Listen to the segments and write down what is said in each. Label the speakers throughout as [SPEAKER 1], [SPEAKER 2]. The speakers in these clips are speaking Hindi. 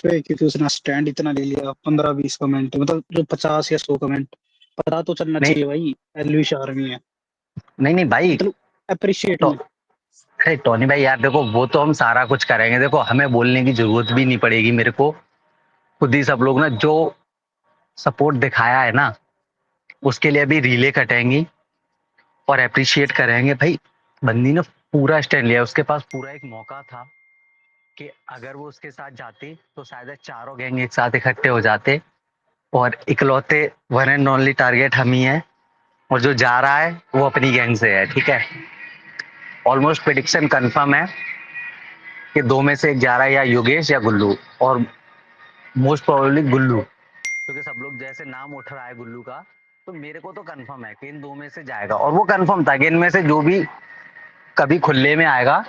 [SPEAKER 1] पे, क्योंकि उसने स्टैंड इतना ले लिया 15-20 कमेंट, मतलब जो 50 या 100 कमेंट, पता तो चलना
[SPEAKER 2] नहीं
[SPEAKER 1] चाहिए भाई एलविश आर्मी है,
[SPEAKER 2] नहीं नहीं भाई।
[SPEAKER 1] मतलब अप्रिशिएट
[SPEAKER 2] तो
[SPEAKER 1] में।
[SPEAKER 2] अरे टोनी भाई यार देखो, वो तो हम सारा कुछ करेंगे, देखो हमें बोलने की जरूरत भी नहीं पड़ेगी मेरे को। खुद ही सब लोग ना जो सपोर्ट दिखाया है ना, उसके लिए अभी रीले कटेंगी और अप्रिशिएट करेंगे भाई। बंदी ने पूरा स्टैंड लिया, उसके पास पूरा एक मौका था कि अगर वो उसके साथ जाती तो शायद चारों गैंग एक साथ इकट्ठे हो जाते, और इकलौते वन एंड ओनली टारगेट हम ही है, और जो जा रहा है वो अपनी गैंग से है, ठीक है। ऑलमोस्ट प्रिडिक्शन कंफर्म है कि दो में से एक जा रहा है, या योगेश या गुल्लू, और मोस्ट प्रोबेबली गुल्लू, क्योंकि सब लोग जैसे नाम उठ रहा है गुल्लू का, तो मेरे को तो कंफर्म है कि इन दो में से जाएगा, और वो कंफर्म था कि इनमें से जो भी कभी खुले में आएगा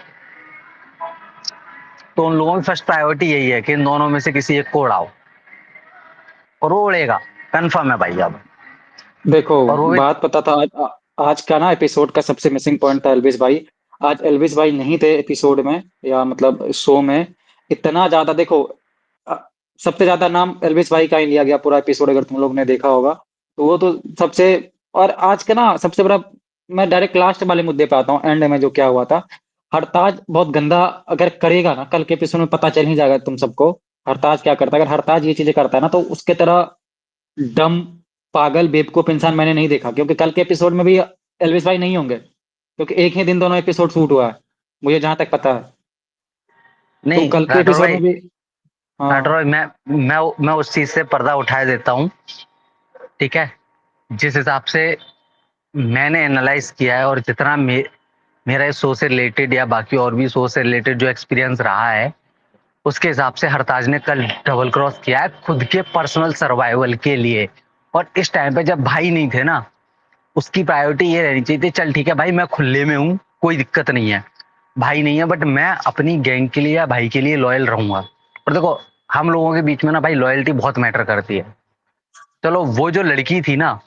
[SPEAKER 2] तो उन लोगों की फर्स्ट प्रायोरिटी यही है कि इन दोनों में से किसी एक को उड़ाओ, और वो उड़ेगा, कंफर्म है भाई अब।
[SPEAKER 3] देखो,
[SPEAKER 2] और वो भी
[SPEAKER 3] बात पता था आज का ना एपिसोड का सबसे मिसिंग पॉइंट था एल्विस भाई। आज एल्विस भाई नहीं थे एपिसोड में, या मतलब शो में। इतना ज्यादा देखो, अ, सबसे ज्यादा नाम एल्विस भाई का ही लिया गया पूरा एपिसोड, अगर तुम लोग ने देखा होगा तो वो तो सबसे। और आज का ना सबसे बड़ा, मैं डायरेक्ट लास्ट वाले मुद्दे पे आता हूँ, एंड में जो क्या हुआ था। हरताज बहुत गंदा अगर करेगा ना, कल के एपिसोड में पता चल ही जाएगा तुम सबको हरताज क्या करता है। अगर हरताज ये चीजें करता है ना, तो उसके तरह डम, पागल, बेवकूफ इंसान मैंने नहीं देखा, क्योंकि कल के एपिसोड में भी एल्विस भाई नहीं होंगे, क्योंकि एक ही दिन दोनों एपिसोड शूट हुआ है, मुझे जहां तक पता है। तो
[SPEAKER 2] नहीं,
[SPEAKER 3] कल के
[SPEAKER 2] राठौर
[SPEAKER 3] एपिसोड
[SPEAKER 2] भाई,
[SPEAKER 3] में भी।
[SPEAKER 2] राठौर
[SPEAKER 3] हाँ।
[SPEAKER 2] भाई, मैं उस चीज से पर्दा उठाए देता हूँ, ठीक है। जिस हिसाब से मैंने एनालाइज किया है, और जितना मेरा इस शो से रिलेटेड या बाकी और भी शो से रिलेटेड जो एक्सपीरियंस रहा है, उसके हिसाब से हरताज ने कल डबल क्रॉस किया है खुद के पर्सनल सर्वाइवल के लिए। और इस टाइम पे जब भाई नहीं थे ना, उसकी प्रायोरिटी ये रहनी चाहिए थी, चल ठीक है भाई मैं खुले में हूँ, कोई दिक्कत नहीं है, भाई नहीं है, बट मैं अपनी गैंग के लिए या भाई के लिए लॉयल रहूंगा। और देखो, हम लोगों के बीच में ना भाई लॉयल्टी बहुत मैटर करती है। चलो वो जो लड़की थी ना,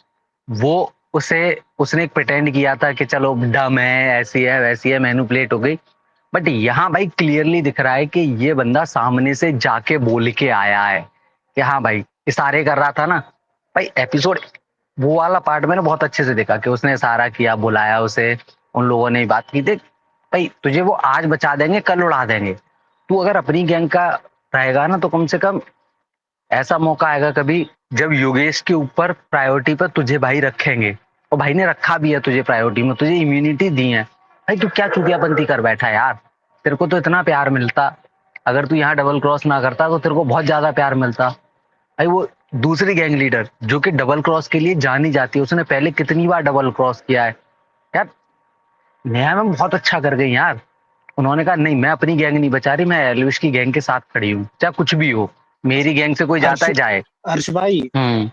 [SPEAKER 2] वो उसे उसने एक प्रिटेंड किया था कि चलो डम है, ऐसी है वैसी है, मैनिपुलेट हो गई। बट यहाँ भाई क्लियरली दिख रहा है कि ये बंदा सामने से जाके बोल के आया है कि हाँ भाई, इशारे कर रहा था ना। भाई एपिसोड वो वाला पार्ट मैंने बहुत अच्छे से देखा कि उसने इशारा किया, बुलाया उसे, उन लोगों ने बात की। देख भाई, तुझे वो आज बचा देंगे, कल उड़ा देंगे। तू अगर अपनी गैंग का रहेगा ना, तो कम से कम ऐसा मौका आएगा कभी जब योगेश के ऊपर प्रायोरिटी पर तुझे भाई रखेंगे, और भाई ने रखा भी है तुझे प्रायोरिटी में, तुझे इम्यूनिटी दी है। भाई तू क्या चुतियापंती कर बैठा है यार, तेरे को तो इतना प्यार मिलता, अगर तू यहाँ डबल क्रॉस ना करता तो तेरे को बहुत ज्यादा प्यार मिलता। भाई वो दूसरी गैंग लीडर जो कि डबल क्रॉस के लिए जानी जाती है, उसने पहले कितनी बार डबल क्रॉस किया है यार। नेहा मैम बहुत अच्छा कर गई यार, उन्होंने कहा नहीं मैं अपनी गैंग नहीं बचा रही, मैं एलविश की गैंग के साथ खड़ी हूँ, चाहे कुछ भी हो, मेरी गैंग से कोई जाता
[SPEAKER 1] हर्ष
[SPEAKER 2] है जाए।
[SPEAKER 1] हर्ष भाई,
[SPEAKER 2] हम्म।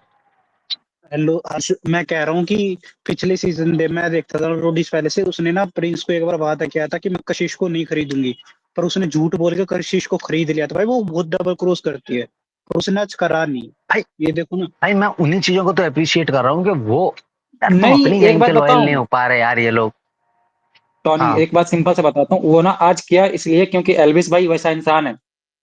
[SPEAKER 1] हेलो हर्ष, मैं कह रहा हूँ कि पिछले सीजन में मैं देखता था रोडीज पहले से, उसने ना प्रिंस को एक बार वादा किया था कि मैं कशिश को नहीं खरीदूंगी, पर उसने झूठ बोल के कशिश को खरीद लिया था। भाई वो बहुत डबल क्रॉस करती है, पर उसने आज करा नहीं।
[SPEAKER 2] भाई
[SPEAKER 1] ये देखो ना।
[SPEAKER 2] भाई मैं उन्हीं चीजों को तो अप्रिशिएट कर रहा हूँ कि वो, यार तुम
[SPEAKER 3] नहीं,
[SPEAKER 2] अपनी
[SPEAKER 3] एक
[SPEAKER 2] गैंग
[SPEAKER 3] बात
[SPEAKER 2] के लॉयल
[SPEAKER 3] बताऊं
[SPEAKER 2] नहीं हो पा रहे यार ये लोग।
[SPEAKER 3] टॉनी,
[SPEAKER 2] हाँ।
[SPEAKER 3] एक बात सिंपल से बताता हूँ, वो ना आज किया इसलिए क्योंकि एल्विस भाई वैसा इंसान है।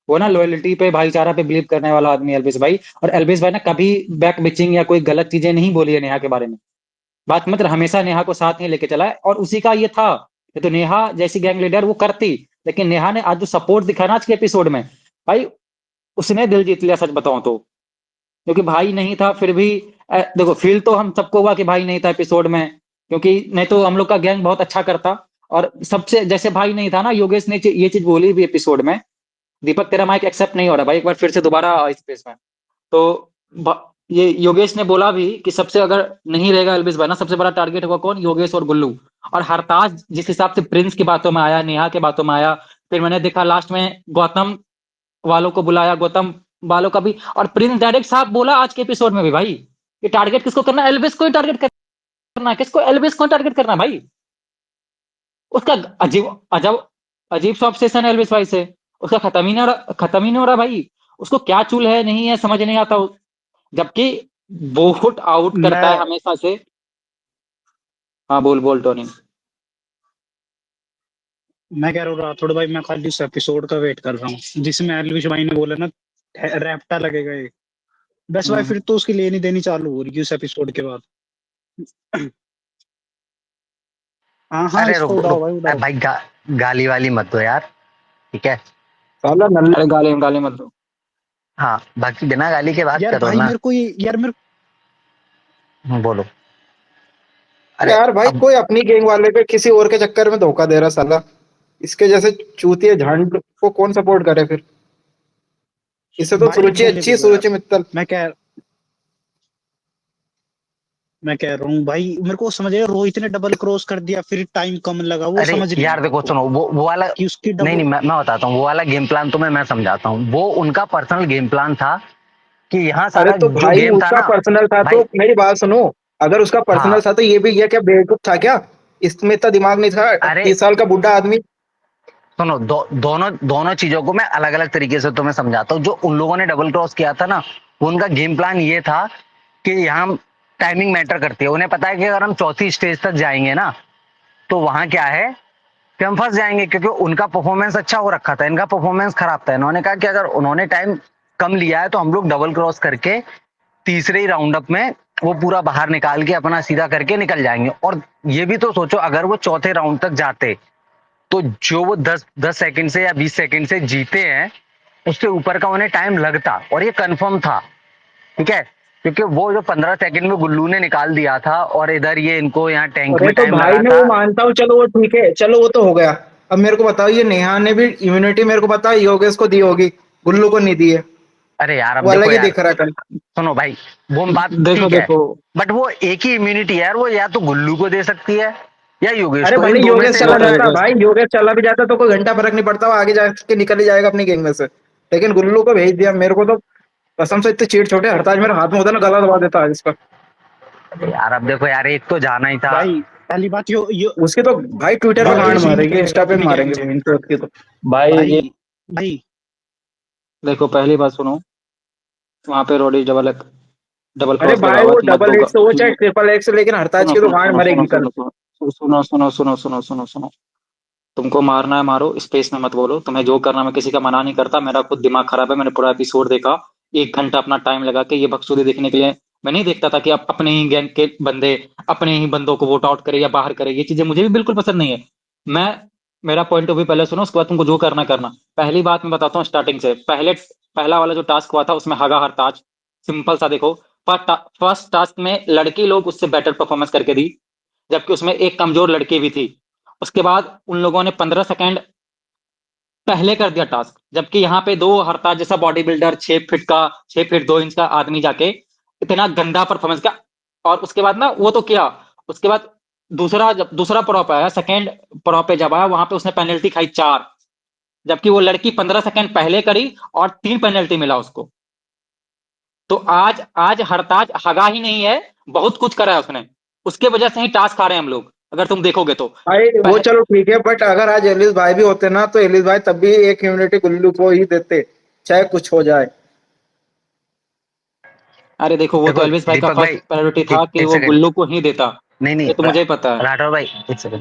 [SPEAKER 3] वो ना लॉयल्टी पे, भाईचारा पे बिलीव करने वाला आदमी है एल्विस भाई। और एल्विस भाई ने कभी बैक बिचिंग या कोई गलत चीजें नहीं बोली है नेहा के बारे में। बात मतलब हमेशा नेहा को साथ ही लेके चला है, और उसी का ये था। ये तो नेहा जैसी गैंग लीडर वो करती, लेकिन नेहा ने आज जो सपोर्ट दिखाया ना आज के एपिसोड में, भाई उसने दिल जीत लिया, सच बताऊं तो। क्योंकि भाई नहीं था फिर भी, देखो फील तो हम सबको हुआ कि भाई नहीं था एपिसोड में, क्योंकि नहीं तो हम लोग का गैंग बहुत अच्छा करता। और सबसे जैसे भाई नहीं था ना, योगेश ने ये चीज बोली भी एपिसोड में। दीपक तेरा माइक एक्सेप्ट नहीं हो रहा भाई, एक बार फिर से दोबारा आ इस स्पेस में। तो ये योगेश ने बोला भी कि सबसे अगर नहीं रहेगा एल्विस भाई ना, सबसे बड़ा टारगेट होगा कौन, योगेश और गुल्लू। और हरताज जिस हिसाब से प्रिंस की बातों में आया, नेहा के बातों में आया, फिर मैंने देखा लास्ट में गौतम वालों को बुलाया, गौतम वालों का भी। और प्रिंस डायरेक्ट साहब बोला आज के एपिसोड में भी भाई, ये टारगेट किसको करना है, एल्विस को ही टारगेट करना है। किसको, एल्विस को टारगेट करना है भाई। उसका अजीब अजब अजीब सा ऑब्सेशन है एल्विस भाई से। उसका खत्म ही नहीं हो रहा भाई। उसको क्या चूल है नहीं है समझ नहीं आता। जबकि बहुत आउट करता है
[SPEAKER 1] मैं
[SPEAKER 3] हमेशा से। हाँ, बोल बोल टोनी।
[SPEAKER 1] मैं कह रहा हूँ राठौड़ भाई, मैं खाली उस एपिसोड का वेट कर रहा हूँ जिसमें एलविश भाई ने बोला ना रैप्टा लगेगा ये। बस भाई
[SPEAKER 3] हम्म।
[SPEAKER 1] फिर तो उसकी लेनी देनी चालू हो रही है इस एपिसोड के बाद। हाँ हाँ,
[SPEAKER 2] अरे
[SPEAKER 1] इसको
[SPEAKER 2] रुको
[SPEAKER 1] उड़ाओ
[SPEAKER 2] रुक,
[SPEAKER 1] भाई
[SPEAKER 2] अरे
[SPEAKER 1] उड़ाओ।
[SPEAKER 2] भाई गाली वाली मत दो यार, ठीक है।
[SPEAKER 4] साला नल्ला।
[SPEAKER 3] अरे गाली गाली मत दो।
[SPEAKER 2] हाँ, बाकी बिना गाली के बात
[SPEAKER 1] यार
[SPEAKER 2] करो
[SPEAKER 1] भाई
[SPEAKER 2] ना।
[SPEAKER 1] मेरे को ये यार मेरे
[SPEAKER 2] बोलो। अरे
[SPEAKER 4] यार भाई
[SPEAKER 2] अब
[SPEAKER 4] कोई अपनी गैंग वाले पे किसी और के चक्कर में धोखा दे रहा साला। इसके जैसे चूतिए झांड को कौन सपोर्ट करे फिर। इससे तो
[SPEAKER 1] भाई
[SPEAKER 4] सुरुचि
[SPEAKER 1] रहने
[SPEAKER 4] अच्छी है,
[SPEAKER 1] दो यार।
[SPEAKER 4] सुरुचि मित्तल।
[SPEAKER 1] मैं कह मैं कह रहा हूँ भाई, मेरे को समझ आया रोहित ने डबल क्रॉस कर दिया, फिर टाइम कम लगा, वो
[SPEAKER 2] अरे
[SPEAKER 1] समझ नहीं
[SPEAKER 2] यार
[SPEAKER 1] आया मेरे
[SPEAKER 2] देखो
[SPEAKER 1] को
[SPEAKER 2] सुनो, वो वाला,
[SPEAKER 1] कि उसकी
[SPEAKER 2] नहीं
[SPEAKER 1] डबल।
[SPEAKER 2] नहीं, मैं बताता हूँ, वो वाला गेम प्लान तुम्हें मैं समझाता हूँ। वो उनका पर्सनल गेम प्लान था कि यहाँ
[SPEAKER 4] अरे
[SPEAKER 2] सारा
[SPEAKER 4] तो
[SPEAKER 2] जो
[SPEAKER 4] भाई
[SPEAKER 2] गेम था
[SPEAKER 4] उसका
[SPEAKER 2] ना
[SPEAKER 4] पर्सनल था तो
[SPEAKER 2] भाई।
[SPEAKER 4] मेरी बात सुनो। अगर उसका पर्सनल
[SPEAKER 2] हाँ,
[SPEAKER 4] था तो ये भी ये क्या बेवकूफ था क्या? इसमें इतना दिमाग नहीं था?
[SPEAKER 2] अरे
[SPEAKER 4] 30 साल का बुढ़ा आदमी।
[SPEAKER 2] सुनो, दोनों दोनों चीजों को मैं अलग अलग तरीके से तुम्हें समझाता हूँ। जो उन लोगों ने डबल क्रॉस किया था ना, वो उनका गेम प्लान ये था कि यहाँ टाइमिंग मैटर करती है। उन्हें पता है कि अगर हम चौथी स्टेज तक जाएंगे ना, तो वहां क्या है कि हम फंस जाएंगे, क्योंकि उनका परफॉर्मेंस अच्छा हो रखा था, इनका परफॉर्मेंस खराब था। इन्होंने कहा कि अगर उन्होंने टाइम कम लिया है तो हम लोग डबल क्रॉस करके तीसरे ही राउंड अप में वो पूरा बाहर निकाल के अपना सीधा करके निकल जाएंगे। और ये भी तो सोचो, अगर वो चौथे राउंड तक जाते तो जो वो 10 सेकंड से या 20 सेकंड से जीते हैं, उससे ऊपर का उन्हें टाइम लगता, और ये कंफर्म था, ठीक है। क्योंकि वो जो 15 सेकंड में गुल्लू ने निकाल दिया था, और इधर ये इनको यहाँ टैंक
[SPEAKER 4] अरे
[SPEAKER 2] में
[SPEAKER 4] तो
[SPEAKER 2] टाइम
[SPEAKER 4] भाई
[SPEAKER 2] लगा
[SPEAKER 4] मैं
[SPEAKER 2] था।
[SPEAKER 4] वो मानता हूँ, चलो वो ठीक है, चलो वो तो हो गया। अब मेरे को बताओ, ये नेहा ने भी इम्यूनिटी मेरे को बताओ योगेश को दी होगी, गुल्लू को नहीं दी है।
[SPEAKER 2] अरे यार अब
[SPEAKER 4] वो अलग
[SPEAKER 2] देखो
[SPEAKER 4] ही
[SPEAKER 2] यार,
[SPEAKER 4] दिख रहा है कल।
[SPEAKER 2] सुनो भाई, वो बात
[SPEAKER 3] देखो
[SPEAKER 2] ठीक है,
[SPEAKER 3] देखो।
[SPEAKER 2] बट वो एक ही इम्यूनिटी है यार, वो या तो गुल्लू को दे सकती है या योगेश
[SPEAKER 4] अरे
[SPEAKER 2] को,
[SPEAKER 4] भले
[SPEAKER 2] इन दो में
[SPEAKER 4] योगेश
[SPEAKER 2] से
[SPEAKER 4] चला
[SPEAKER 3] देखो
[SPEAKER 4] जाता
[SPEAKER 3] योगेश,
[SPEAKER 4] भाई, योगेश चला भी जाता तो कोई घंटा फर्क नहीं पड़ता, वो आगे जाके निकल ही जाएगा अपनी गैंग में से। लेकिन गुल्लू को भेज दिया। मेरे को तो कसम से इतने चीट छोटे, हरताज मेरे हाथ में होता ना गला दबा देता आज इसका।
[SPEAKER 2] यार अब देखो यार, एक तो जाना ही था।
[SPEAKER 1] भाई पहली बात यो
[SPEAKER 4] उसकी तो भाई ट्विटर पे
[SPEAKER 1] भाई
[SPEAKER 4] गांड
[SPEAKER 1] कुछ नहीं
[SPEAKER 4] मारेंगे,
[SPEAKER 1] निकलेगा
[SPEAKER 4] इंस्टा पे
[SPEAKER 1] अपनी गैंग
[SPEAKER 4] मारेंगे
[SPEAKER 1] से।
[SPEAKER 4] जमीन पे उसकी तो।
[SPEAKER 3] भाई ये
[SPEAKER 1] भाई भाई
[SPEAKER 3] देखो पहली बात सुनो। वहां पे रोडी डबल डबल
[SPEAKER 4] अरे
[SPEAKER 3] क्रॉस लगा
[SPEAKER 4] भाई
[SPEAKER 3] हुआ
[SPEAKER 4] वो
[SPEAKER 3] है, तुम मत
[SPEAKER 4] डबल
[SPEAKER 3] दो
[SPEAKER 4] एक्स हो चाहे ट्रिपल एक्स, लेकिन हरताज
[SPEAKER 3] सुनो
[SPEAKER 4] की तो
[SPEAKER 3] सुनो
[SPEAKER 4] गांड
[SPEAKER 3] सुनो सुनो
[SPEAKER 4] मरेगी कल।
[SPEAKER 3] सुनो सुनो सुनो सुनो सुनो सुनो सुनो सुनो। तुमको मारना है मारो, स्पेस में मत बोलो। तुम्हें जो करना, मैं किसी का मना नहीं करता। मेरा खुद दिमाग खराब है, मैंने पूरा एपिसोड देखा। 1 घंटा अपना टाइम लगा के ये बकचोदी देखने के लिए। मैं नहीं देखता था कि अब अपने ही गैंग के बंदे अपने ही बंदों को वोट आउट करे या बाहर करे। ये चीजें मुझे भी बिल्कुल पसंद नहीं है। मैं मेरा पॉइंट ऑफ व्यू पहले सुनो, उसके बाद तुमको जो करना करना। पहली बात मैं बताता हूँ स्टार्टिंग से। पहला वाला जो टास्क हुआ था उसमें हगा हरताज, सिंपल सा देखो। फर्स्ट टास्क में लड़की लोग उससे बेटर परफॉर्मेंस करके दी, जबकि उसमें एक कमजोर लड़की भी थी। उसके बाद उन लोगों ने 15 सेकंड पहले कर दिया टास्क, जबकि यहाँ पे दो हरताज जैसा बॉडी बिल्डर 6 फीट का, 6 फीट 2 इंच का आदमी जाके इतना गंदा परफॉर्मेंस का। और उसके बाद ना वो तो किया। उसके बाद दूसरा प्रॉप आया, सेकंड प्रॉप पे जब आया, वहां पे उसने पेनल्टी खाई 4। जबकि वो लड़की 15 सेकंड पहले करी और 3 पेनल्टी मिला उसको। तो आज आज हरताज हगा ही नहीं है, बहुत कुछ करा है उसने। उसके वजह से ही टास्क आ रहे हैं हम लोग, अगर तुम देखोगे तो।
[SPEAKER 4] भाई वो चलो ठीक है, बट अगर आज एलिस भाई भी होते ना तो एलिस भाई तब भी एक इम्यूनिटी गुल्लू को ही देते, चाहे कुछ हो जाए।
[SPEAKER 3] अरे देखो, वो तो
[SPEAKER 2] देखो
[SPEAKER 3] एल्विस भाई का
[SPEAKER 2] दीपक
[SPEAKER 3] फर्स्ट
[SPEAKER 2] भाई,
[SPEAKER 3] प्रायोरिटी था कि
[SPEAKER 2] एक
[SPEAKER 3] वो
[SPEAKER 2] सेकंड,
[SPEAKER 3] गुल्लू को ही देता।
[SPEAKER 2] नहीं नहीं,
[SPEAKER 3] ये तो मुझे ही पता है।
[SPEAKER 2] राठौर भाई एक सेकंड।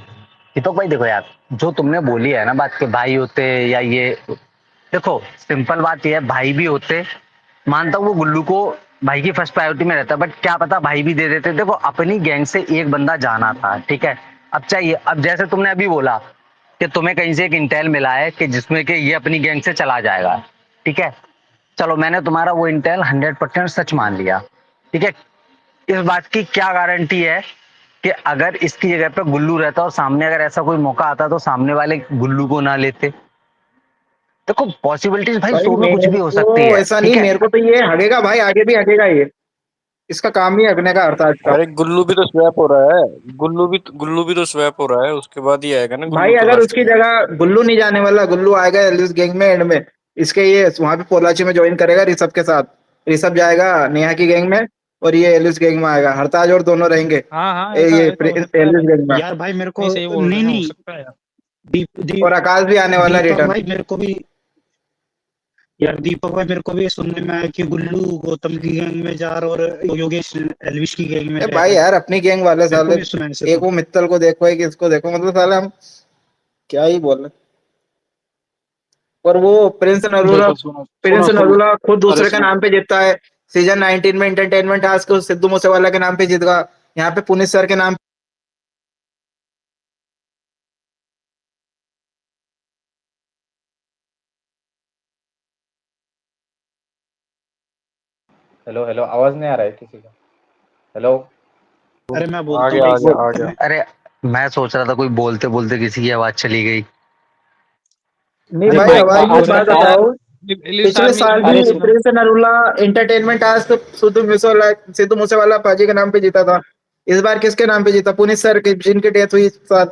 [SPEAKER 2] दीपक भाई देखो यार, जो तुमने बोली है ना बात के भाई होते या ये, देखो सिंपल बात ये है, भाई भी होते, मानता हूँ वो गुल्लू को भाई की फर्स्ट प्रायोरिटी में रहता, बट क्या पता भाई भी दे देते। देखो अपनी गैंग से एक बंदा जाना था, ठीक है। अब चाहिए, अब जैसे तुमने अभी बोला कि तुम्हें कहीं से एक इंटेल मिला है कि जिसमें कि ये अपनी गैंग से चला जाएगा, ठीक है। चलो मैंने तुम्हारा वो इंटेल 100% सच मान लिया, ठीक है। इस बात की क्या गारंटी है कि अगर इसकी जगह पे गुल्लू रहता और सामने अगर ऐसा कोई मौका आता तो सामने वाले गुल्लू को ना लेते। देखो पॉसिबिलिटीज भाई
[SPEAKER 4] भाई
[SPEAKER 2] 100 में कुछ
[SPEAKER 4] मेरे
[SPEAKER 2] भी हो सकती
[SPEAKER 4] को
[SPEAKER 2] है,
[SPEAKER 4] ऐसा नहीं,
[SPEAKER 2] ठीक है।
[SPEAKER 4] मेरे को तो ये हगेगा भाई, आगे भी हगेगा ये। इसका काम ही हगने का, हरताज का।
[SPEAKER 5] अरे गुल्लू भी तो स्वैप हो रहा है। गुल्लू भी तो स्वैप हो रहा है, उसके बाद ही आएगा ना
[SPEAKER 4] भाई
[SPEAKER 5] गुल्लू तो
[SPEAKER 4] अगर
[SPEAKER 5] लास्ट
[SPEAKER 4] उसकी
[SPEAKER 5] में।
[SPEAKER 4] जगह गुल्लू नहीं जाने वाला, गुल्लू आएगा एलिस गैंग में एंड में। इसके ये वहां पे पोलाची में ज्वाइन करेगा ऋषभ के साथ। ऋषभ जाएगा नेहा की गैंग में, और ये एलिस गैंग में आएगा। हरताज और दोनों रहेंगे
[SPEAKER 6] हाँ हाँ,
[SPEAKER 4] ये
[SPEAKER 6] ऐसा ऐसा हो सकता है
[SPEAKER 4] एलिस
[SPEAKER 6] भाई।
[SPEAKER 4] गैंग में।
[SPEAKER 1] यार भाई मेरे को
[SPEAKER 6] नहीं, सही बोल
[SPEAKER 1] नहीं
[SPEAKER 6] रहे हैं, हो
[SPEAKER 1] नहीं,
[SPEAKER 6] सकता है यार।
[SPEAKER 1] दीप
[SPEAKER 4] और
[SPEAKER 1] दीप
[SPEAKER 4] आकाश भी आने वाला
[SPEAKER 1] दीपक
[SPEAKER 4] रिटर्न।
[SPEAKER 1] भाई मेरे को भी, यार दीपक भाई मेरे को भी सुनने में आया कि गुल्लू गौतम की गैंग में जा रहा और योगेश एलविश की गैंग में
[SPEAKER 4] ए
[SPEAKER 1] रह
[SPEAKER 4] भाई
[SPEAKER 1] रहा है।
[SPEAKER 4] यार अपनी गैंग वाले
[SPEAKER 1] मेरे को
[SPEAKER 4] साले,
[SPEAKER 1] भी सुना है ऐसे
[SPEAKER 4] एक
[SPEAKER 1] तो।
[SPEAKER 4] वो मित्तल को देखो, एक इसको देखो, मतलब साले हम क्या ही बोले। और वो प्रिंस नरूला
[SPEAKER 3] देखो सुनो सुनो
[SPEAKER 4] खुद
[SPEAKER 3] अरे
[SPEAKER 4] दूसरे के
[SPEAKER 3] सुनो
[SPEAKER 4] नाम पे जीतता है। सीजन 19 में एंटरटेनमेंट टास्क सिद्धू मूसेवाला के नाम पे जीत गया, यहाँ पे पुनीत सर के नाम।
[SPEAKER 3] हेलो हेलो, आवाज नहीं आ रहा है किसी का? हेलो
[SPEAKER 1] अरे मैं
[SPEAKER 5] आ
[SPEAKER 1] बोलता हूँ
[SPEAKER 5] गया आ
[SPEAKER 1] भाई,
[SPEAKER 5] गया आ गया।
[SPEAKER 2] अरे मैं सोच रहा था कोई बोलते बोलते किसी की आवाज चली गई।
[SPEAKER 4] नहीं
[SPEAKER 3] अरे
[SPEAKER 4] भाई,
[SPEAKER 3] माइक का
[SPEAKER 4] हमारी ये
[SPEAKER 3] आज का
[SPEAKER 4] बात
[SPEAKER 3] टास्क।
[SPEAKER 4] बताओ,
[SPEAKER 5] एलिस
[SPEAKER 4] पिछले
[SPEAKER 5] आर्मी
[SPEAKER 4] साल
[SPEAKER 3] अरे
[SPEAKER 4] भी
[SPEAKER 3] सुनो,
[SPEAKER 4] Prince Narula entertainment task Sidhu Moosewala पाजी के नाम पे जीता था। इस बार किसके नाम पे जीता? पुनीत सर के, जिनकी डेथ हुई इस साथ।